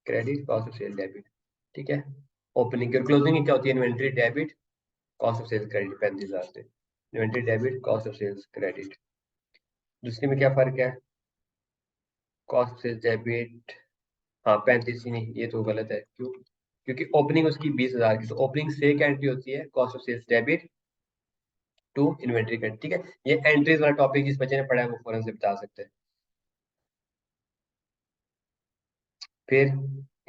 credit cost of sales debit. ठीक है, ओपनिंग और क्लोजिंग की क्या होती है, inventory debit cost of sales credit 35,000 से, inventory debit cost of sales credit. दूसरी में क्या फर्क है, कॉस्ट ऑफ सेल्स डेबिट, हाँ 35 ही नहीं, ये तो गलत है। क्यों, क्योंकि ओपनिंग उसकी 20,000 की, तो ओपनिंग से क्या एंट्री होती है, cost of sales debit to inventory credit. ठीक है, ये एंट्रीज वाला टॉपिक जिस बच्चे ने पढ़ा है वो फौरन से बता सकते हैं। फिर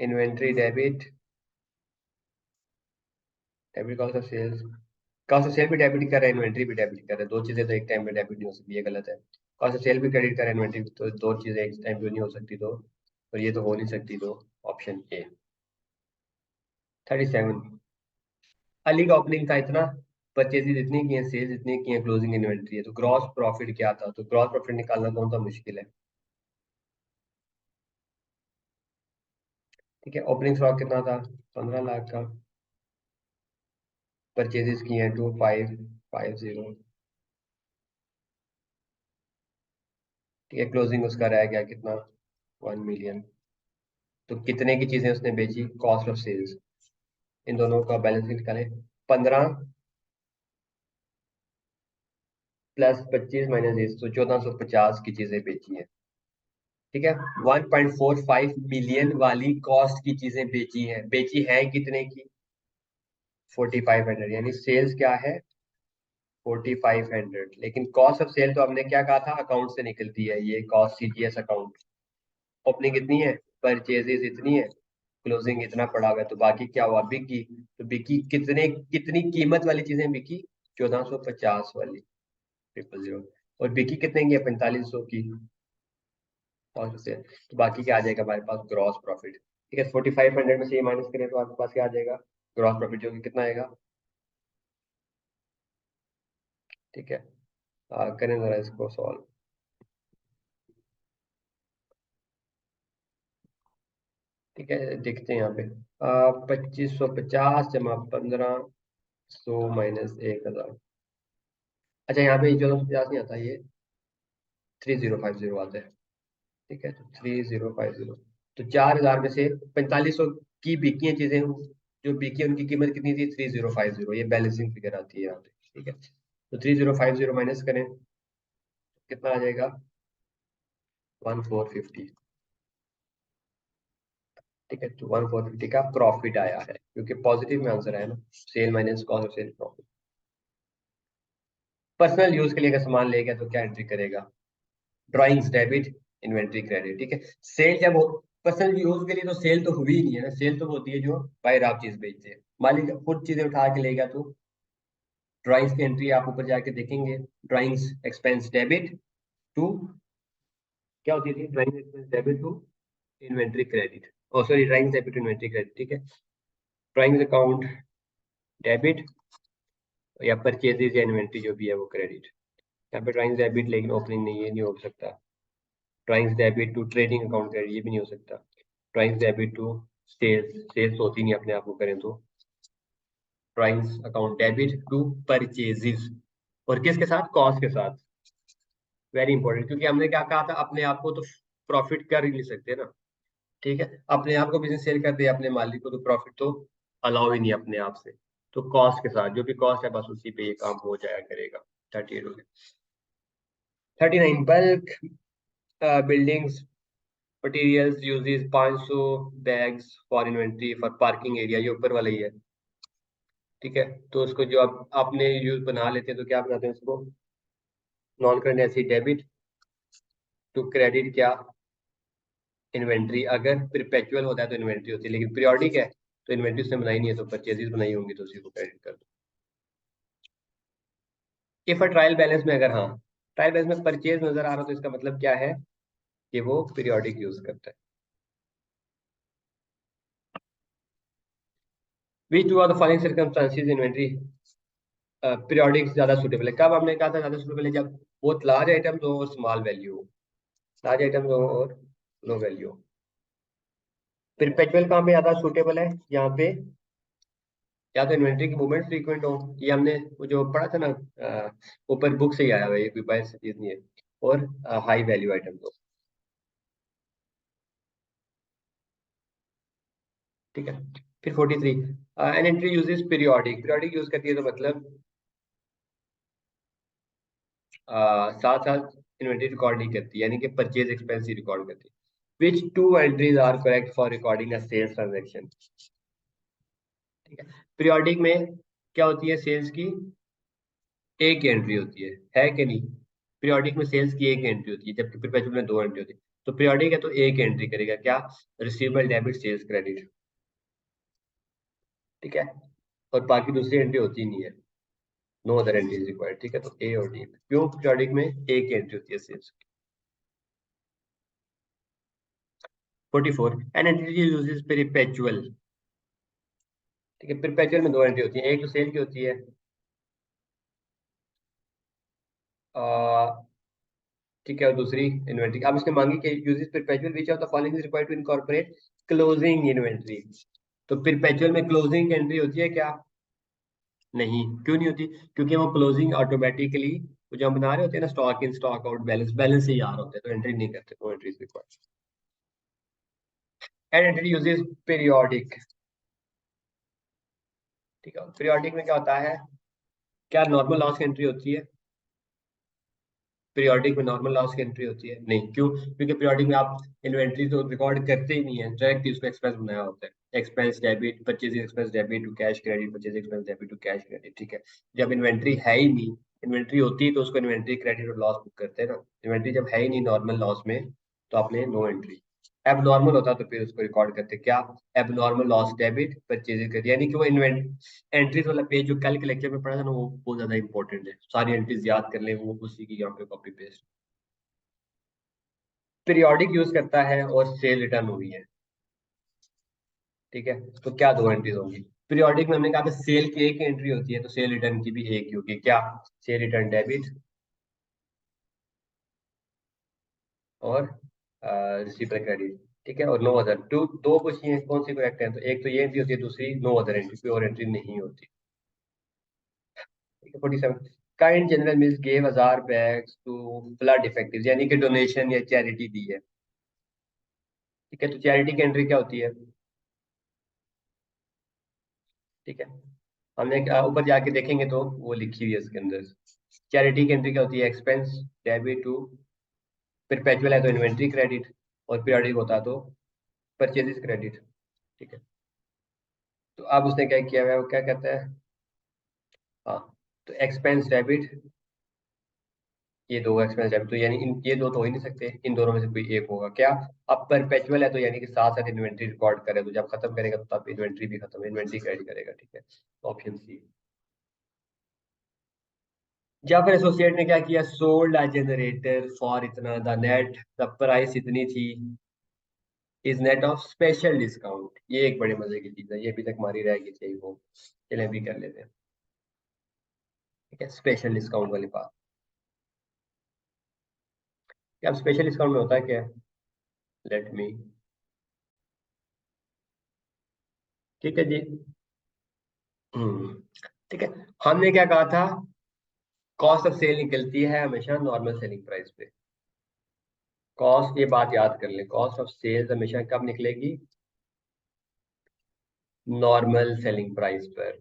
inventory debit, debit cost of sales, cost of sale भी डेबिट कर रहा है, इन्वेंट्री भी डेबिट कर रहा है, दो चीजें तो एक टाइम पे डेबिट नहीं हो सकती, ये गलत है। कॉस्ट ऑफ सेल भी क्रेडिट कर रहा है, इन्वेंट्री, तो दो चीजें एक टाइम पे नहीं हो सकती, तो और ये तो हो नहीं सकती, तो ऑप्शन ए। 37, अली का ओपनिंग था इतना, परचेजेज इतनी की है, सेल्स इतनी की है, क्लोजिंग इन्वेंट्री है, तो ग्रॉस प्रॉफिट क्या था, तो ग्रॉस प्रॉफिट निकालना कौन सा मुश्किल है। ठीक है, ओपनिंग स्टॉक कितना था, 15 लाख का, परचेजेस की है 2550। ठीक है, क्लोजिंग उसका रह गया कितना, 1 मिलियन। तो कितने की चीजें उसने बेची, कॉस्ट ऑफ सेल्स, इन दोनों का बैलेंस शीट निकाले, 15 + 25 - 10, तो 1450 की चीजें बेची है। ठीक है, 1.45 मिलियन वाली कॉस्ट की चीजें बेची है, बेची है कितने की, 4500, यानी सेल्स क्या है, 4500, लेकिन कॉस्ट ऑफ सेल तो हमने क्या कहा था, अकाउंट से निकलती है, ये कॉस्ट सीजीएस अकाउंट। ओपनिंग कितनी है, परचेजेस इतनी है, क्लोजिंग इतना पड़ा हुआ है, तो बाकी क्या हुआ, बिकी, तो बिकी कितने, कितनी कीमत वाली चीजें बिकी, 1450 वाली। 000 और बिकी कितने की है 4500 की और उससे तो बाकी क्या आ जाएगा हमारे पास ग्रॉस प्रॉफिट। ठीक है 4500 में से ये माइनस करें तो आपके पास क्या आ जाएगा ग्रॉस प्रॉफिट जो कि कितना आएगा। ठीक है करें जरा इसको सॉल्व। ठीक है देखते हैं यहाँ पे 2550 जमा 1500 माइनस 1000। अच्छा यहाँ पे 1450 नहीं आता ये 3050 आता है। ठीक है तो 3050 तो 4000 में से 4500 की बिकी हैं चीजें जो बिकी है उनकी कीमत कितनी थी 3050 ये बैलेंसिंग फिगर आती है यहाँ पे। ठीक है तो 3050 माइनस करें कितना आ जाएगा 1450। ठीक है तो 1450 का प्रॉफिट आया है क्योंकि पॉजिटिव में आंसर है ना sale minus cost of sale profit. Personal use के लिए अगर सामान ले गया तो क्या एंट्री करेगा ड्राइंग्स डेबिट इन्वेंट्री क्रेडिट। ठीक है सेल जब हो पर्सनल यूज के लिए तो सेल तो हुई ही नहीं है ना सेल तो वो होती है जो बाहर आप चीज बेचते हैं मालिक खुद चीजें उठा के लेगा तो ड्राइंग्स की एंट्री आप ऊपर जाके देखेंगे ड्राइंग्स एक्सपेंस डेबिट टू क्या होती थी drawing expense debit to inventory credit oh sorry drawings debit inventory credit. ठीक है ड्राइंग्स अकाउंट डेबिट या परचेजेज या इन्वेंट्री जो भी है वो क्रेडिट। यहाँ पे ड्राइंग्स डेबिट लेकिन ओपनिंग नहीं है नहीं हो सकता। Drawings debit to trading account credit ये भी नहीं हो सकता। Drawings debit to sales sales होती नहीं अपने आप को करें तो drawings account debit to purchases और किसके साथ कॉस्ट के साथ। वेरी इंपॉर्टेंट क्योंकि हमने क्या कहा था अपने आप को तो प्रॉफिट कर ही नहीं सकते ना। ठीक है अपने आप को बिजनेस सेल कर दिया अपने मालिक को तो प्रॉफिट तो अलाउ ही नहीं अपने आप से। तो कॉस्ट के साथ जो भी कॉस्ट है बस उसी पे ये काम हो जाया करेगा। 38 हो गया 39 bulk buildings materials uses 500 bags for inventory for parking area ये ऊपर वाला ही है। ठीक है तो उसको जो आप आपने यूज बना लेते हैं तो क्या बनाते हैं उसको non current asset debit to credit क्या इन्वेंट्री अगर परपेचुअल होता है तो इन्वेंट्री होती है लेकिन पीरियोडिक है तो इन्वेंट्री उसने बनाई नहीं है तो परचेजेस बनाई होंगी तो उसी को क्रेडिट कर दो। इफ अ ट्रायल बैलेंस में अगर हाँ ट्रायल बैलेंस में परचेज नजर आ रहा हो तो इसका मतलब क्या है कि वो पीरियोडिक यूज करता है। Which two are the following circumstances inventory periodic ज्यादा सुटेबल है कब हमने कहा था ज्यादा सुटेबल है जब बहुत लार्ज आइटम्स हो और स्मॉल वैल्यू हो लार्ज आइटम्स हो और लो वैल्यू हो। परपेचुअल कहाँ पे ज्यादा सुटेबल है यहाँ पे या तो इन्वेंट्री की मूवमेंट फ्रीक्वेंट हो ये हमने वो जो पढ़ा था ना ऊपर बुक से ही आया हुआ है ये कोई बायस चीज नहीं है और हाई वैल्यू आइटम हो। ठीक है फिर 43 an entry uses periodic periodic use करती है तो मतलब साथ साथ इन्वेंट्री रिकॉर्ड नहीं करती यानी कि परचेज एक्सपेंस ही रिकॉर्ड करती है। Which two entries are correct for recording a sales transaction. ठीक है पीरियोडिक में क्या होती है सेल्स की एक एंट्री होती है कि नहीं। पीरियोडिक में सेल्स की एक एंट्री होती है जबकि परपेचुअल में दो एंट्री होती है। तो पीरियोडिक है तो एक एंट्री करेगा क्या रिसीवेबल डेबिट सेल्स क्रेडिट। ठीक है और बाकी दूसरी एंट्री होती नहीं है no other entry is required. ठीक है तो ए और डी क्यों पीरियोडिक में एक एंट्री होती है सेल्स की। 44 एन एंटिटी यूजेस पेरिपेचुअल। ठीक है पेरिपेचुअल में दो एंट्री होती है एक तो सेल की होती है आ, ठीक है और दूसरी इन्वेंट्री। अब इसने मांगी कि uses perpetual which of the following is required to incorporate closing inventory. तो पेरिपेचुअल में क्लोजिंग एंट्री होती है क्या नहीं क्यों नहीं होती क्योंकि वो क्लोजिंग ऑटोमेटिकली जो हम बना रहे होते हैं ना stock in stock out balance balance से ही आ रहे होते हैं तो एंट्री नहीं करते तो entry required. And entry uses periodic. ठीक है पीरियोडिक में क्या होता है क्या नॉर्मल लॉस की एंट्री होती है पीरियोडिक में नॉर्मल लॉस की एंट्री होती है नहीं क्यों क्योंकि पीरियोडिक में आप इन्वेंट्री तो रिकॉर्ड करते ही नहीं है डायरेक्ट उसको एक्सपेंस बनाया होता है expense debit purchase expense debit to cash credit purchase expense debit to cash credit. ठीक है जब इन्वेंट्री है ही नहीं इन्वेंट्री होती है तो उसको इन्वेंट्री क्रेडिट और लॉस बुक करते हैं ना इन्वेंट्री जब है ही नहीं नॉर्मल लॉस में तो आपने नो एंट्री। एबनॉर्मल होता तो फिर उसको रिकॉर्ड करते क्या, एबनॉर्मल लॉस डेबिट परचेज कर, यानी कि वो इन्वेंट एंट्रीज वाला पेज जो कल के लेक्चर में पढ़ा था ना, वो बहुत ज्यादा इंपॉर्टेंट है, सारी एंट्रीज याद कर ले, वो उसी की यहाँ पे कॉपी पेस्ट। पीरियोडिक यूज करता है और सेल रिटर्न हुई है, ठीक है। तो क्या दो एंट्रीज होंगी पीरियोडिक में, हमने कहा था सेल की एक एंट्री होती है, तो सेल रिटर्न की भी एक ही होगी, क्या, सेल रिटर्न डेबिट और रिसीवर क्रेडिट, ठीक है। और नो अदर, दो पूछी है, कौन सी करेक्ट है, तो एक तो ये एंट्री होती है, दूसरी नो अदर एंट्री, कोई और एंट्री नहीं होती, ठीक है। 47 kind General Mills gave 1000 bags to flood effective, यानी कि डोनेशन या चैरिटी दी है, ठीक है। तो चैरिटी की एंट्री क्या होती है, ठीक है। हमने ऊपर जाके देखेंगे तो वो लिखी हुई है इसके अंदर। चैरिटी की एंट्री क्या होती है, एक्सपेंस डेबिट टू, परपेचुअल है तो इन्वेंट्री क्रेडिट, और पीरियोडिक होता तो परचेजेस क्रेडिट, ठीक है। तो अब उसने क्या किया हुआ है, वो क्या कहता है, हाँ, तो एक्सपेंस डेबिट, ये दो एक्सपेंस डेबिट, तो यानी ये दो तो हो ही नहीं सकते, इन दोनों में से कोई एक होगा, क्या। अब परपेचुअल है तो यानी कि साथ साथ इन्वेंट्री रिकॉर्ड करे, तो जब खत्म करेगा तो तब इन्वेंट्री भी खत्म, इन्वेंट्री क्रेडिट करेगा, ठीक है। Option C. या फिर एसोसिएट ने क्या किया, सोल्ड अ जनरेटर फॉर इतना, द नेट द प्राइस इतनी थी, is net of special discount, ये एक बड़े मजे की चीज है, ये अभी तक हमारी रह गई थी, वो चले भी कर लेते हैं, ठीक है। स्पेशल डिस्काउंट वाली बात, क्या अब स्पेशल डिस्काउंट में होता है क्या, लेट मी, ठीक है जी। हम्म, ठीक है। हमने क्या कहा था, कॉस्ट ऑफ सेल निकलती है हमेशा नॉर्मल सेलिंग प्राइस पे, कॉस्ट, ये बात याद कर ले, कॉस्ट ऑफ सेल्स हमेशा कब निकलेगी, नॉर्मल सेलिंग प्राइस पर,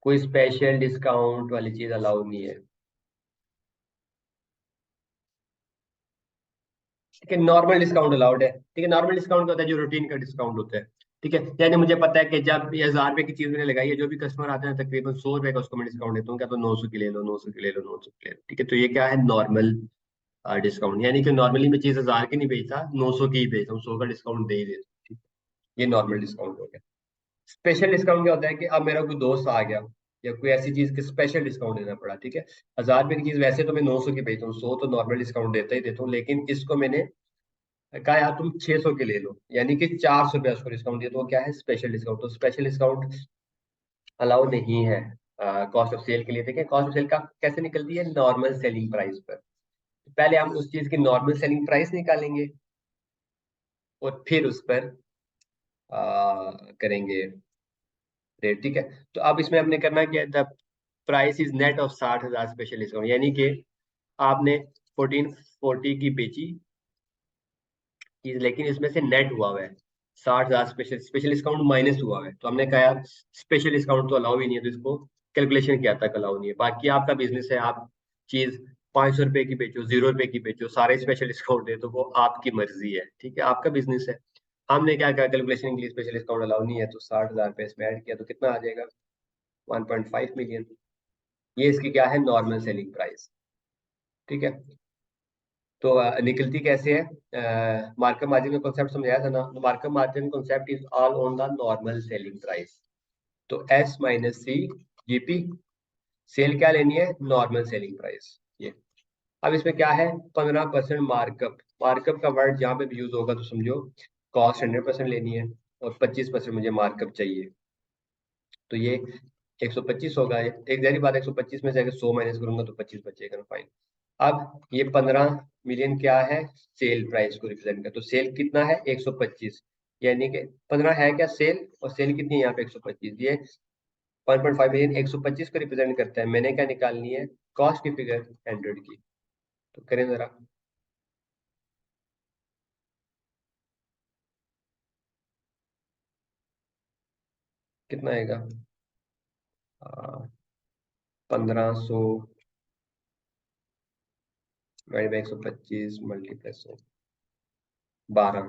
कोई स्पेशल डिस्काउंट वाली चीज अलाउ नहीं है, ठीक है। नॉर्मल डिस्काउंट अलाउड है, ठीक है। नॉर्मल डिस्काउंट होता है जो रूटीन का डिस्काउंट होता है, ठीक है। यानी मुझे पता है कि जब ये 1000 रुपए की चीज मैंने लगाई है, जो भी कस्टमर आते हैं तकरीबन 100 रुपए का उसको मैं डिस्काउंट देता हूँ, क्या, तो 900 की ले लो, 900 की ले लो, 900 की ले लो, ठीक है। तो ये क्या है, नॉर्मल डिस्काउंट, यानी कि नॉर्मली मैं चीज 1000 की नहीं बेचता, 900 की ही बेचता हूँ, 100 का डिस्काउंट दे ही देता हूँ, ठीक है। ये नॉर्मल डिस्काउंट हो गया। स्पेशल डिस्काउंट क्या होता है कि अब मेरा कोई दोस्त आ गया या कोई ऐसी चीज के स्पेशल डिस्काउंट देना पड़ा, ठीक है। 1000 रुपए की चीज वैसे तो मैं 900 की बेचता हूँ, 100 तो नॉर्मल डिस्काउंट देता ही देता हूँ, लेकिन इसको मैंने कहा यार तुम 600 के ले लो, यानी कि 400 रुपया उसको डिस्काउंट दिया, तो वो क्या है, स्पेशल डिस्काउंट। तो स्पेशल डिस्काउंट अलाउ नहीं है कॉस्ट ऑफ सेल के लिए, देखिए कॉस्ट ऑफ सेल का कैसे निकलती है, नॉर्मल सेलिंग प्राइस पर। पहले हम उस चीज की नॉर्मल सेलिंग प्राइस निकालेंगे और फिर उस पर करेंगे रेट, ठीक है। तो अब इसमें हमने करना क्या है, the price is net of 60,000 special discount, यानी कि आपने 1440 की बेची चीज, लेकिन इसमें से नेट हुआ हुआ है 60,000, स्पेशल स्पेशल डिस्काउंट माइनस हुआ हुआ है, तो हमने कहा यार स्पेशल डिस्काउंट तो अलाउ ही नहीं है, तो इसको कैलकुलेशन किया तक अलाउ नहीं है। बाकी आपका बिजनेस है, आप चीज 500 रुपए की बेचो, 0 रुपए की बेचो, सारे स्पेशल डिस्काउंट है, तो वो आपकी मर्जी है, ठीक है, आपका बिजनेस है। हमने क्या कहा, कैलकुलेशन के लिए स्पेशल डिस्काउंट अलाउ नहीं है, तो 60,000 रुपये इसमें ऐड किया, तो कितना आ जाएगा, 1.5 मिलियन। ये इसकी क्या है, नॉर्मल सेलिंग प्राइस, ठीक है। तो निकलती कैसे है, मार्कअप मार्जिन का कॉन्सेप्ट समझाया था ना, तो markup margin concept is all on the normal selling price, तो एस माइनस सी जीपी, सेल क्या लेनी है, नॉर्मल सेलिंग प्राइस, ये। अब इसमें क्या है, 15% मार्कअप, मार्कअप का वर्ड जहाँ पे भी यूज होगा तो समझो कॉस्ट 100% लेनी है और 25% मुझे मार्कअप चाहिए, तो ये 125 होगा, एक जहरी बात, 125 में से अगर 100 माइनस करूंगा तो 25 बचेगा ना, फाइन। अब ये 15 मिलियन क्या है, सेल प्राइस को रिप्रेजेंट कर, तो सेल कितना है, 125, यानी कि 15 है क्या सेल, और सेल कितनी है यहाँ पे 125, ये 1.5 मिलियन 125 को रिप्रेजेंट करता है। मैंने क्या निकालनी है, कॉस्ट की फिगर 100 की, तो करें जरा, कितना आएगा, 1500 डिवाइड बाई 125 मल्टीप्लाई 12,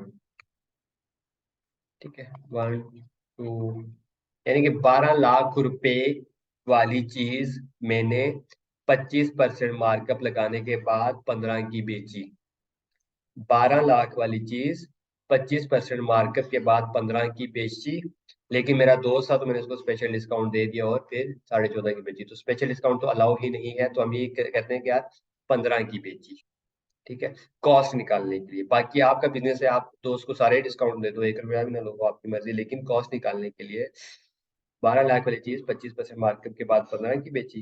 ठीक है, 1 2, यानी कि 12 लाख रुपए वाली चीज मैंने 25% मार्कअप लगाने के बाद 15 की बेची, 12 लाख वाली चीज 25% मार्कअप के बाद 15 की बेची, लेकिन मेरा दोस्त था तो मैंने उसको स्पेशल डिस्काउंट दे दिया और फिर 14.5 की बेची। तो स्पेशल डिस्काउंट तो अलाउ ही नहीं है, तो हम ये कहते हैं कि यार 15 की बेची। ठीक है, कॉस्ट निकालने के लिए। बाकी आपका बिजनेस है, आप दोस्त को सारे डिस्काउंट दे दो, 1 रुपया भी ना लो, आपकी मर्जी, लेकिन कॉस्ट निकालने के लिए 12 लाख वाली चीज 25% मार्कअप के बाद 15 की बेची।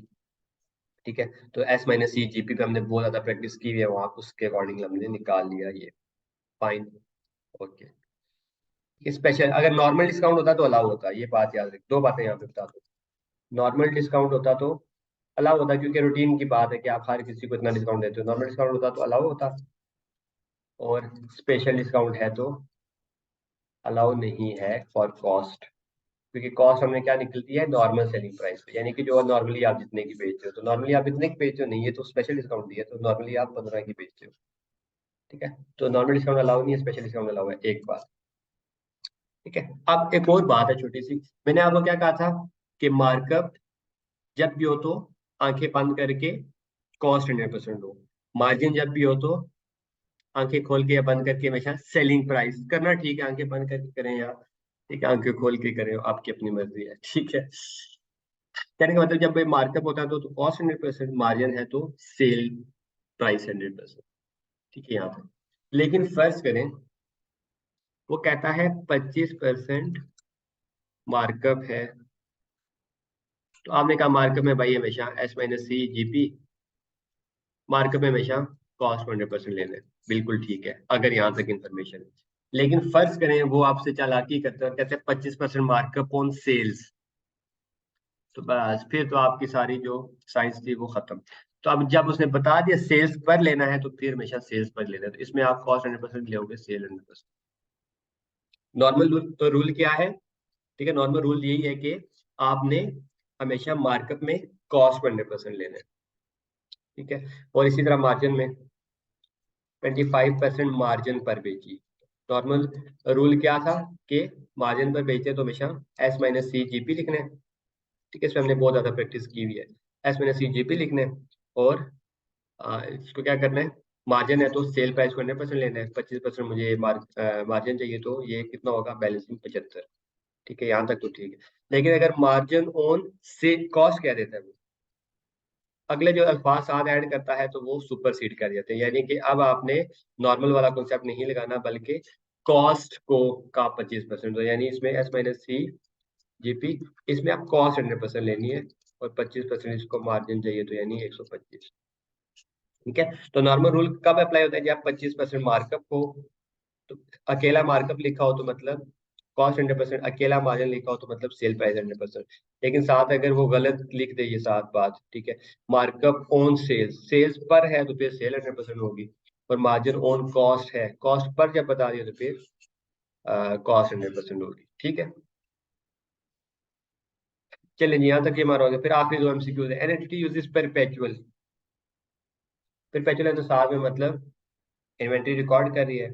ठीक है, तो एस माइनस सी जीपी पे हमने बहुत ज्यादा प्रैक्टिस की हुई है वहां, उसके अकॉर्डिंग हमने निकाल लिया ये। Fine, okay. स्पेशल अगर नॉर्मल डिस्काउंट होता तो अलाउ होता, ये बात याद रख, दो बातें यहाँ पे बता दो। नॉर्मल डिस्काउंट होता तो अलाउ होता, क्योंकि रूटीन की बात है कि आप हर किसी को इतना डिस्काउंट देते हो। नॉर्मल डिस्काउंट होता तो अलाउ होता, और स्पेशल डिस्काउंट है तो अलाउ नहीं है फॉर कॉस्ट, क्योंकि कॉस्ट हमने क्या निकलती है, नॉर्मल सेलिंग प्राइस पे, यानी कि जो नॉर्मली आप जितने की बेचते हो। तो नॉर्मली आप इतने की बेचते हो नहीं, ये तो स्पेशल डिस्काउंट दिया, तो नॉर्मली आप 15 की बेचते हो। ठीक है, तो नॉर्मल डिस्काउंट अलाउ नहीं है, स्पेशल डिस्काउंट अलाउ है, एक बात। ठीक है, अब एक और बात है छोटी सी, मैंने आपको क्या कहा था कि मार्कअप जब भी हो तो आंखें बंद करके कॉस्ट 100% लो, मार्जिन जब भी हो तो आंखें खोल के या बंद करके हमेशा सेलिंग प्राइस करना। ठीक है, आंखें बंद करके करें या ठीक है आंखें खोल के करें, आपकी अपनी मर्जी है। ठीक है, कहने का मतलब जब मार्कअप होता है तो कॉस्ट 100%, मार्जिन है तो सेल प्राइस 100%। ठीक है यहाँ तक। लेकिन फर्ज करें वो कहता है 25% मार्कअप है, तो आपने कहा मार्कअप में भाई हमेशा एस माइनस सी जीपी, मार्कअप में हमेशा कॉस्ट 100% लेना है। बिल्कुल ठीक है, अगर यहाँ तक इंफॉर्मेशन है। लेकिन फर्ज करें वो आपसे चालाकी करते हैं और कहते हैं 25% मार्कअप ऑन सेल्स, तो बस फिर तो आपकी सारी जो साइंस थी वो खत्म। तो अब जब उसने बता दिया सेल्स पर लेना है, तो फिर हमेशा सेल्स पर लेना है, तो इसमें आप कॉस्ट 100% लोगे, सेल 100%। नॉर्मल रूल तो रूल क्या है, ठीक है, नॉर्मल रूल यही है कि आपने हमेशा मार्कअप में कॉस्ट 100% लेना है। ठीक है, और इसी तरह मार्जिन में 25% मार्जिन पर बेची। नॉर्मल रूल क्या था कि मार्जिन पर बेचे तो हमेशा एस माइनस सी जीपी लिखना है। ठीक है, इसमें हमने बहुत ज्यादा प्रैक्टिस की हुई है। एस माइनस सी जीपी लिखना है, और इसको क्या करना है, मार्जिन है तो सेल प्राइस को 100% लेना है, 25% मुझे मार्जिन चाहिए, तो ये कितना होगा, बैलेंसिंग 75। ठीक है, यहाँ तक तो ठीक है। लेकिन अगर मार्जिन ऑन से कॉस्ट कह देता है वो, अगले जो अल्फाज साथ ऐड करता है तो वो सुपर सीड कर देते हैं, यानी कि अब आपने नॉर्मल वाला कॉन्सेप्ट नहीं लगाना, बल्कि कॉस्ट को का 25%, तो यानी इसमें एस माइनस सी जीपी, इसमें आप कॉस्ट 100% लेनी है, और 25% इसको मार्जिन चाहिए, तो यानी 125। ठीक है, तो नॉर्मल रूल कब अप्लाई होता है, जब 25% मार्कअप हो, तो अकेला मार्कअप लिखा हो तो मतलब कॉस्ट 100%, अकेला मार्जिन लिखा हो तो मतलब सेल प्राइस 100%। लेकिन साथ अगर वो गलत लिख दे ये साथ बात, ठीक है, मार्कअप ऑन सेल्स, सेल्स पर है तो फिर सेल 100% होगी, और मार्जिन ऑन कॉस्ट है, कॉस्ट पर जब बता दिया तो फिर कॉस्ट 100% होगी। ठीक है, चलिए जी, यहाँ तक ये हमारा हो गया। फिर आखिरी दो एमसीक्यूज है, एनएफटी यूजेस परपेचुअल। परपेचुअल है तो साथ में मतलब इन्वेंट्री रिकॉर्ड कर रही है।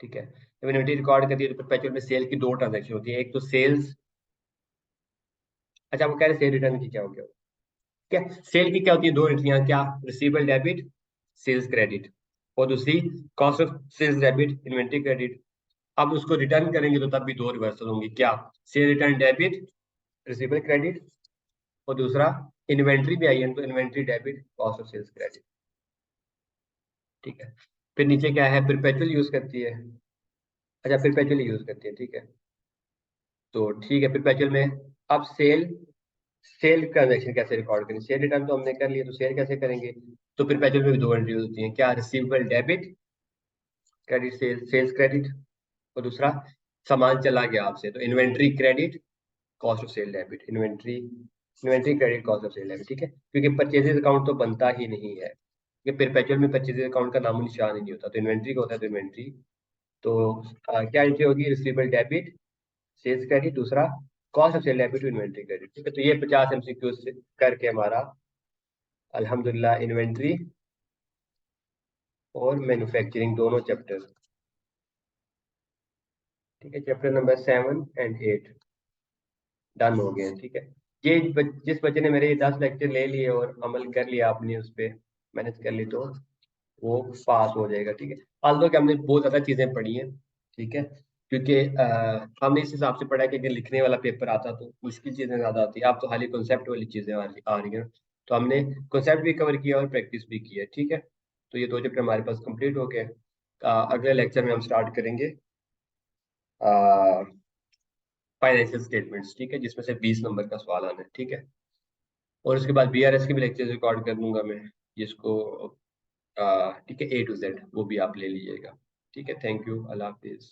ठीक है, जब इन्वेंट्री रिकॉर्ड कर रही है तो परपेचुअल में सेल की दो ट्रांजेक्शन होती है, एक तो सेल्स, अच्छा वो कह रहे सेल रिटर्न की क्या हो गया, क्या सेल की क्या होती है, दो एंट्रियां, क्या, रिसीवेबल डेबिट, सेल्स क्रेडिट, और दूसरी cost of sales debit, inventory credit. अब उसको रिटर्न करेंगे तो तब भी दो रिवर्सल होंगी, क्या, sale return debit, receivable credit, और दूसरा इन्वेंट्री भी आई है तो inventory debit, cost of sales credit. ठीक है, फिर नीचे क्या है, परपेचुअल यूज करती है, अच्छा परपेचुअल यूज करती है। ठीक है, तो ठीक है, परपेचुअल में अब सेल, सेल ट्रांजेक्शन कैसे रिकॉर्ड करें, सेल रिटर्न तो हमने कर लिया, तो सेल कैसे करेंगे, तो परपेचुअल में भी दो एंट्री होती हैं, क्या, receivable debit, credit sales, sales credit, और दूसरा सामान चला गया आपसे तो inventory credit, cost of sale debit, inventory, inventory credit, cost of sale debit. ठीक है, क्योंकि परचेजेस अकाउंट तो बनता ही नहीं है, ये परपेचुअल में परचेजेस अकाउंट का नामो निशान ही नहीं होता, तो इन्वेंट्री का होता है तो इन्वेंट्री, तो क्या एंट्री होगी, रिसीवेबल डेबिट, सेल्स क्रेडिट, दूसरा cost of sale debit to inventory credit. ठीक है, तो ये 50 एमसीक्यू करके हमारा अल्हम्दुलिल्लाह इन्वेंट्री और मैन्युफैक्चरिंग दोनों चैप्टर, ठीक है, चैप्टर नंबर 7 और 8 डन हो गए हैं। ठीक है, ये जिस बच्चे ने मेरे ये 10 लेक्चर ले लिए और अमल कर लिया आपने उस पर मैनेज कर ली, तो वो पास हो जाएगा। ठीक है, हाल कि हमने बहुत ज्यादा चीजें पढ़ी हैं। ठीक है, क्योंकि हमने इस हिसाब से पढ़ा है कि अगर लिखने वाला पेपर आता तो मुश्किल चीजें ज्यादा आती है, आप तो खाली कॉन्सेप्ट वाली चीजें आ रही हैं। तो हमने कॉन्सेप्ट भी कवर किया और प्रैक्टिस भी की है। ठीक है, तो ये 2 चैप्टर हमारे पास कंप्लीट हो गए। अगले लेक्चर में हम स्टार्ट करेंगे फाइनेंशियल स्टेटमेंट्स। ठीक है, जिसमें से 20 नंबर का सवाल आना है। ठीक है, और उसके बाद बीआरएस के भी लेक्चर रिकॉर्ड कर लूंगा मैं, जिसको ठीक है A to Z वो भी आप ले लीजिएगा। ठीक है, थैंक यू, अल्लाह हाफिज।